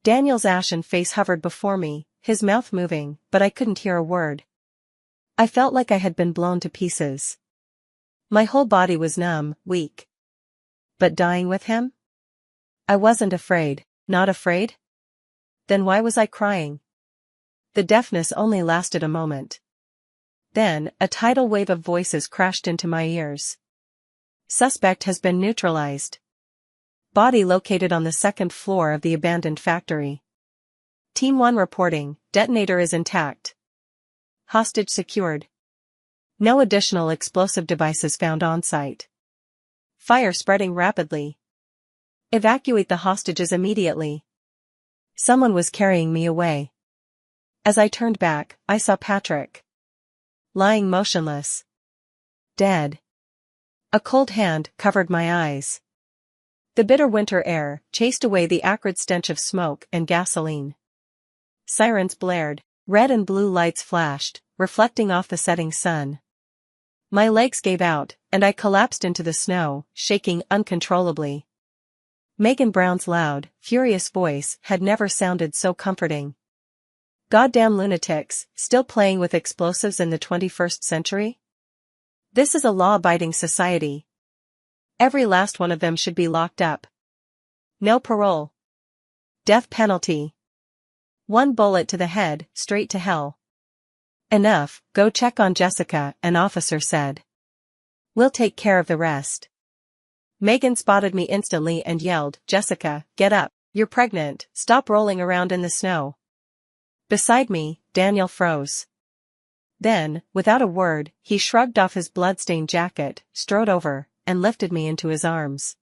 Daniel's ashen face hovered before me, his mouth moving, but I couldn't hear a word. I felt like I had been blown to pieces. My whole body was numb, weak. But dying with him? I wasn't afraid. Not afraid? Then why was I crying? The deafness only lasted a moment. Then, a tidal wave of voices crashed into my ears. Suspect has been neutralized. Body located on the second floor of the abandoned factory. Team 1 reporting, detonator is intact. Hostage secured. No additional explosive devices found on site. Fire spreading rapidly. Evacuate the hostages immediately. Someone was carrying me away. As I turned back, I saw Patrick. Lying motionless. Dead. A cold hand covered my eyes. The bitter winter air chased away the acrid stench of smoke and gasoline. Sirens blared. Red and blue lights flashed, reflecting off the setting sun. My legs gave out, and I collapsed into the snow, shaking uncontrollably. Megan Brown's loud, furious voice had never sounded so comforting. Goddamn lunatics, still playing with explosives in the 21st century? This is a law-abiding society. Every last one of them should be locked up. No parole. Death penalty. One bullet to the head, straight to hell. Enough, go check on Jessica, an officer said. We'll take care of the rest. Megan spotted me instantly and yelled, Jessica, get up, you're pregnant, stop rolling around in the snow. Beside me, Daniel froze. Then, without a word, he shrugged off his blood-stained jacket, strode over, and lifted me into his arms.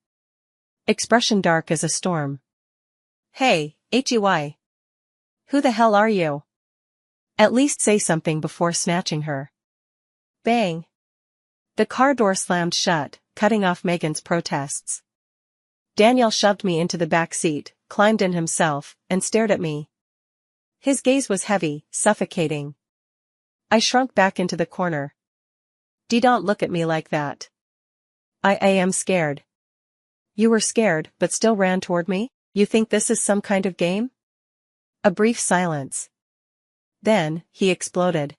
Expression dark as a storm. Hey, Hey. Who the hell are you? At least say something before snatching her. Bang. The car door slammed shut, cutting off Megan's protests. Daniel shoved me into the back seat, climbed in himself, and stared at me. His gaze was heavy, suffocating. I shrunk back into the corner. Don't look at me like that. I am scared. You were scared, but still ran toward me? You think this is some kind of game? A brief silence. Then, he exploded.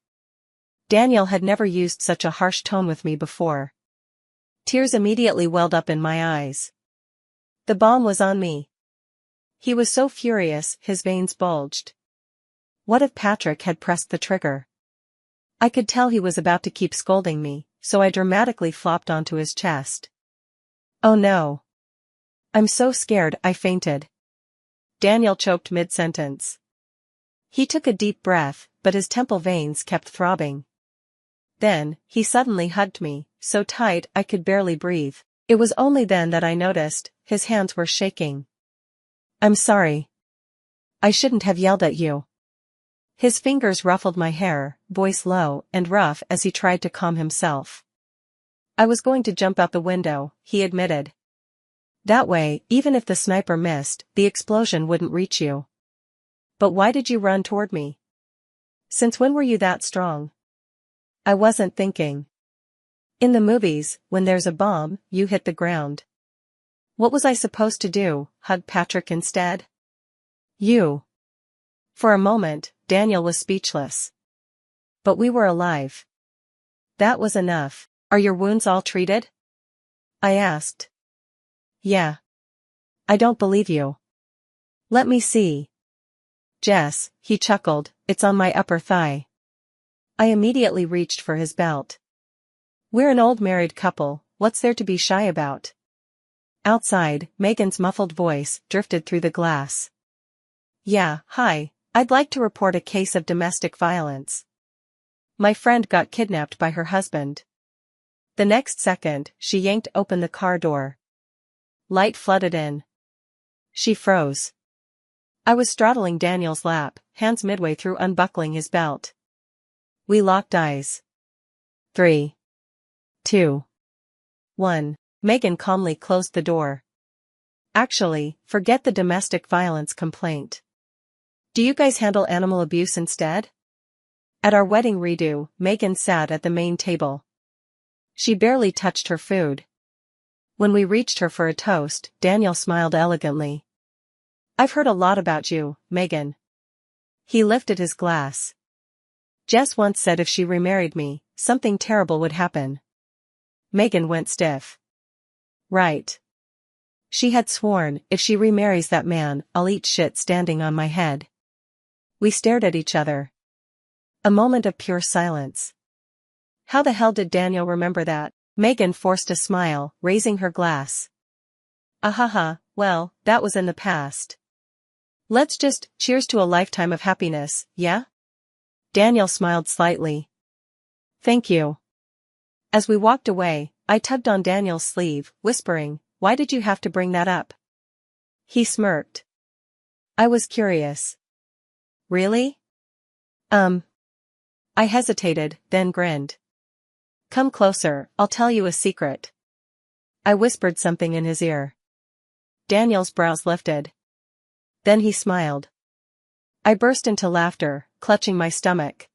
Daniel had never used such a harsh tone with me before. Tears immediately welled up in my eyes. The bomb was on me. He was so furious, his veins bulged. What if Patrick had pressed the trigger? I could tell he was about to keep scolding me, so I dramatically flopped onto his chest. Oh no. I'm so scared I fainted. Daniel choked mid-sentence. He took a deep breath, but his temple veins kept throbbing. Then, he suddenly hugged me, so tight I could barely breathe. It was only then that I noticed, his hands were shaking. I'm sorry. I shouldn't have yelled at you. His fingers ruffled my hair, voice low and rough as he tried to calm himself. I was going to jump out the window, he admitted. That way, even if the sniper missed, the explosion wouldn't reach you. But why did you run toward me? Since when were you that strong? I wasn't thinking. In the movies, when there's a bomb, you hit the ground. What was I supposed to do, hug Patrick instead? You. For a moment, Daniel was speechless. But we were alive. That was enough. Are your wounds all treated? I asked. Yeah. I don't believe you. Let me see. Jess, he chuckled, it's on my upper thigh. I immediately reached for his belt. We're an old married couple, what's there to be shy about? Outside, Megan's muffled voice drifted through the glass. Yeah, hi, I'd like to report a case of domestic violence. My friend got kidnapped by her husband. The next second, she yanked open the car door. Light flooded in. She froze. I was straddling Daniel's lap, hands midway through unbuckling his belt. We locked eyes. 3, 2, 1. Megan calmly closed the door. Actually, forget the domestic violence complaint. Do you guys handle animal abuse instead? At our wedding redo, Megan sat at the main table. She barely touched her food. When we reached her for a toast, Daniel smiled elegantly. I've heard a lot about you, Megan. He lifted his glass. Jess once said if she remarried me, something terrible would happen. Megan went stiff. Right. She had sworn, if she remarries that man, I'll eat shit standing on my head. We stared at each other. A moment of pure silence. How the hell did Daniel remember that? Megan forced a smile, raising her glass. Ahaha, well, that was in the past. Let's just cheers to a lifetime of happiness, yeah? Daniel smiled slightly. Thank you. As we walked away, I tugged on Daniel's sleeve, whispering, why did you have to bring that up? He smirked. I was curious. Really? I hesitated, then grinned. Come closer, I'll tell you a secret. I whispered something in his ear. Daniel's brows lifted. Then he smiled. I burst into laughter, clutching my stomach.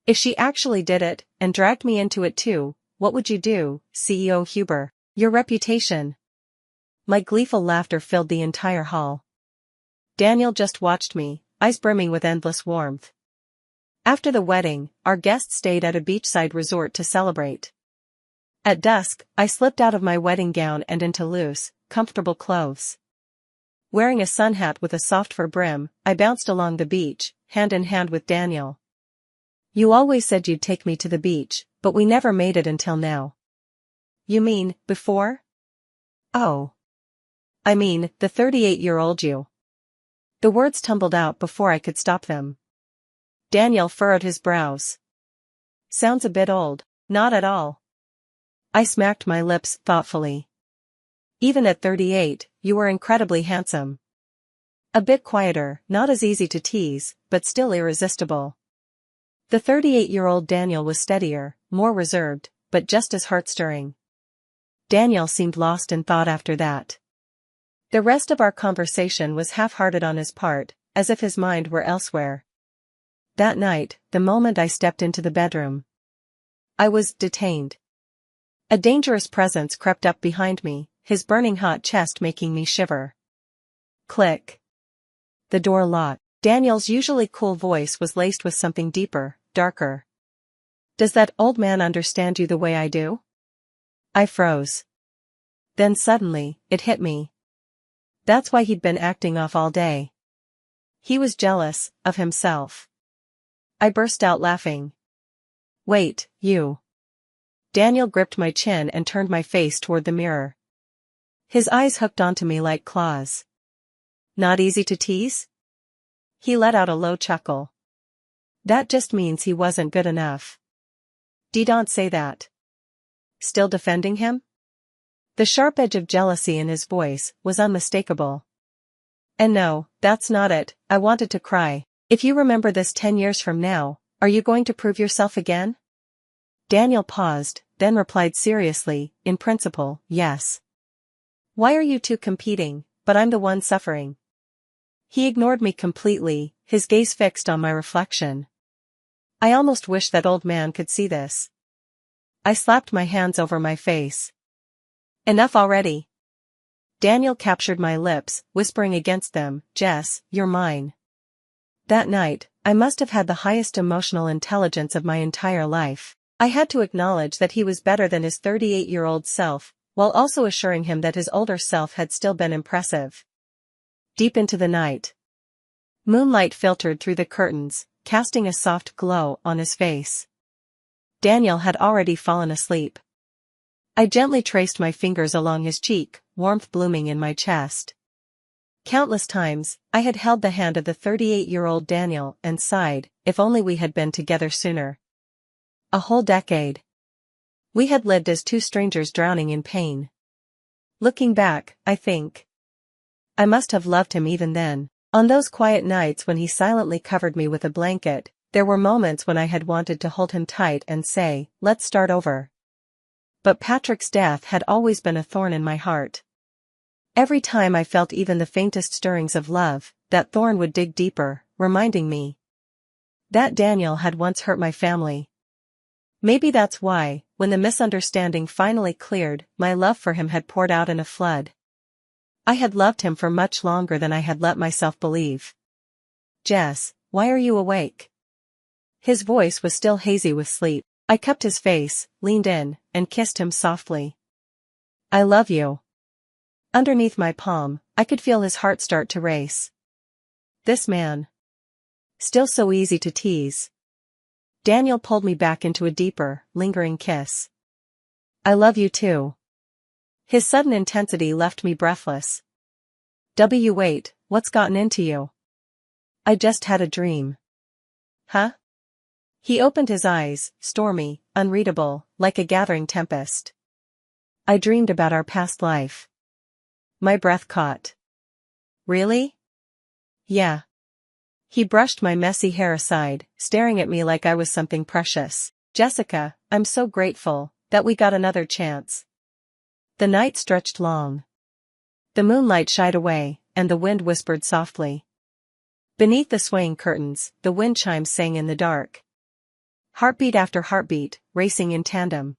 If she actually did it, and dragged me into it too, what would you do, CEO Huber? Your reputation. My gleeful laughter filled the entire hall. Daniel just watched me, eyes brimming with endless warmth. After the wedding, our guests stayed at a beachside resort to celebrate. At dusk, I slipped out of my wedding gown and into loose, comfortable clothes. Wearing a sun hat with a soft fur brim, I bounced along the beach, hand in hand with Daniel. You always said you'd take me to the beach, but we never made it until now. You mean, before? Oh. I mean, the 38-year-old you. The words tumbled out before I could stop them. Daniel furrowed his brows. Sounds a bit old. Not at all. I smacked my lips thoughtfully. Even at 38, you were incredibly handsome. A bit quieter, not as easy to tease, but still irresistible. The 38-year-old Daniel was steadier, more reserved, but just as heart-stirring. Daniel seemed lost in thought after that. The rest of our conversation was half-hearted on his part, as if his mind were elsewhere. That night, the moment I stepped into the bedroom, I was detained. A dangerous presence crept up behind me, his burning hot chest making me shiver. Click. The door locked. Daniel's usually cool voice was laced with something deeper, darker. Does that old man understand you the way I do? I froze. Then suddenly, it hit me. That's why he'd been acting off all day. He was jealous of himself. I burst out laughing. Wait, you. Daniel gripped my chin and turned my face toward the mirror. His eyes hooked onto me like claws. Not easy to tease? He let out a low chuckle. That just means he wasn't good enough. Don't say that. Still defending him? The sharp edge of jealousy in his voice was unmistakable. And no, that's not it, I wanted to cry. If you remember this 10 years from now, are you going to prove yourself again? Daniel paused, then replied seriously, in principle, yes. Why are you two competing, but I'm the one suffering? He ignored me completely, his gaze fixed on my reflection. I almost wish that old man could see this. I slapped my hands over my face. Enough already. Daniel captured my lips, whispering against them, Jess, you're mine. That night, I must have had the highest emotional intelligence of my entire life. I had to acknowledge that he was better than his 38-year-old self, while also assuring him that his older self had still been impressive. Deep into the night, moonlight filtered through the curtains, casting a soft glow on his face. Daniel had already fallen asleep. I gently traced my fingers along his cheek, warmth blooming in my chest. Countless times, I had held the hand of the 38-year-old Daniel and sighed, if only we had been together sooner. A whole decade. We had lived as two strangers drowning in pain. Looking back, I think I must have loved him even then. On those quiet nights when he silently covered me with a blanket, there were moments when I had wanted to hold him tight and say, let's start over. But Patrick's death had always been a thorn in my heart. Every time I felt even the faintest stirrings of love, that thorn would dig deeper, reminding me that Daniel had once hurt my family. Maybe that's why, when the misunderstanding finally cleared, my love for him had poured out in a flood. I had loved him for much longer than I had let myself believe. Jess, why are you awake? His voice was still hazy with sleep. I cupped his face, leaned in, and kissed him softly. I love you. Underneath my palm, I could feel his heart start to race. This man. Still so easy to tease. Daniel pulled me back into a deeper, lingering kiss. I love you too. His sudden intensity left me breathless. Wait, what's gotten into you? I just had a dream. Huh? He opened his eyes, stormy, unreadable, like a gathering tempest. I dreamed about our past life. My breath caught. Really? Yeah. He brushed my messy hair aside, staring at me like I was something precious. Jessica, I'm so grateful that we got another chance. The night stretched long. The moonlight shied away, and the wind whispered softly. Beneath the swaying curtains, the wind chimes sang in the dark. Heartbeat after heartbeat, racing in tandem.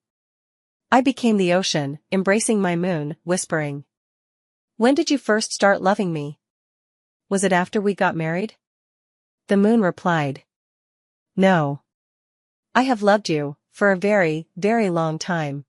I became the ocean, embracing my moon, whispering. When did you first start loving me? Was it after we got married? The moon replied. No. I have loved you, for a very, very long time.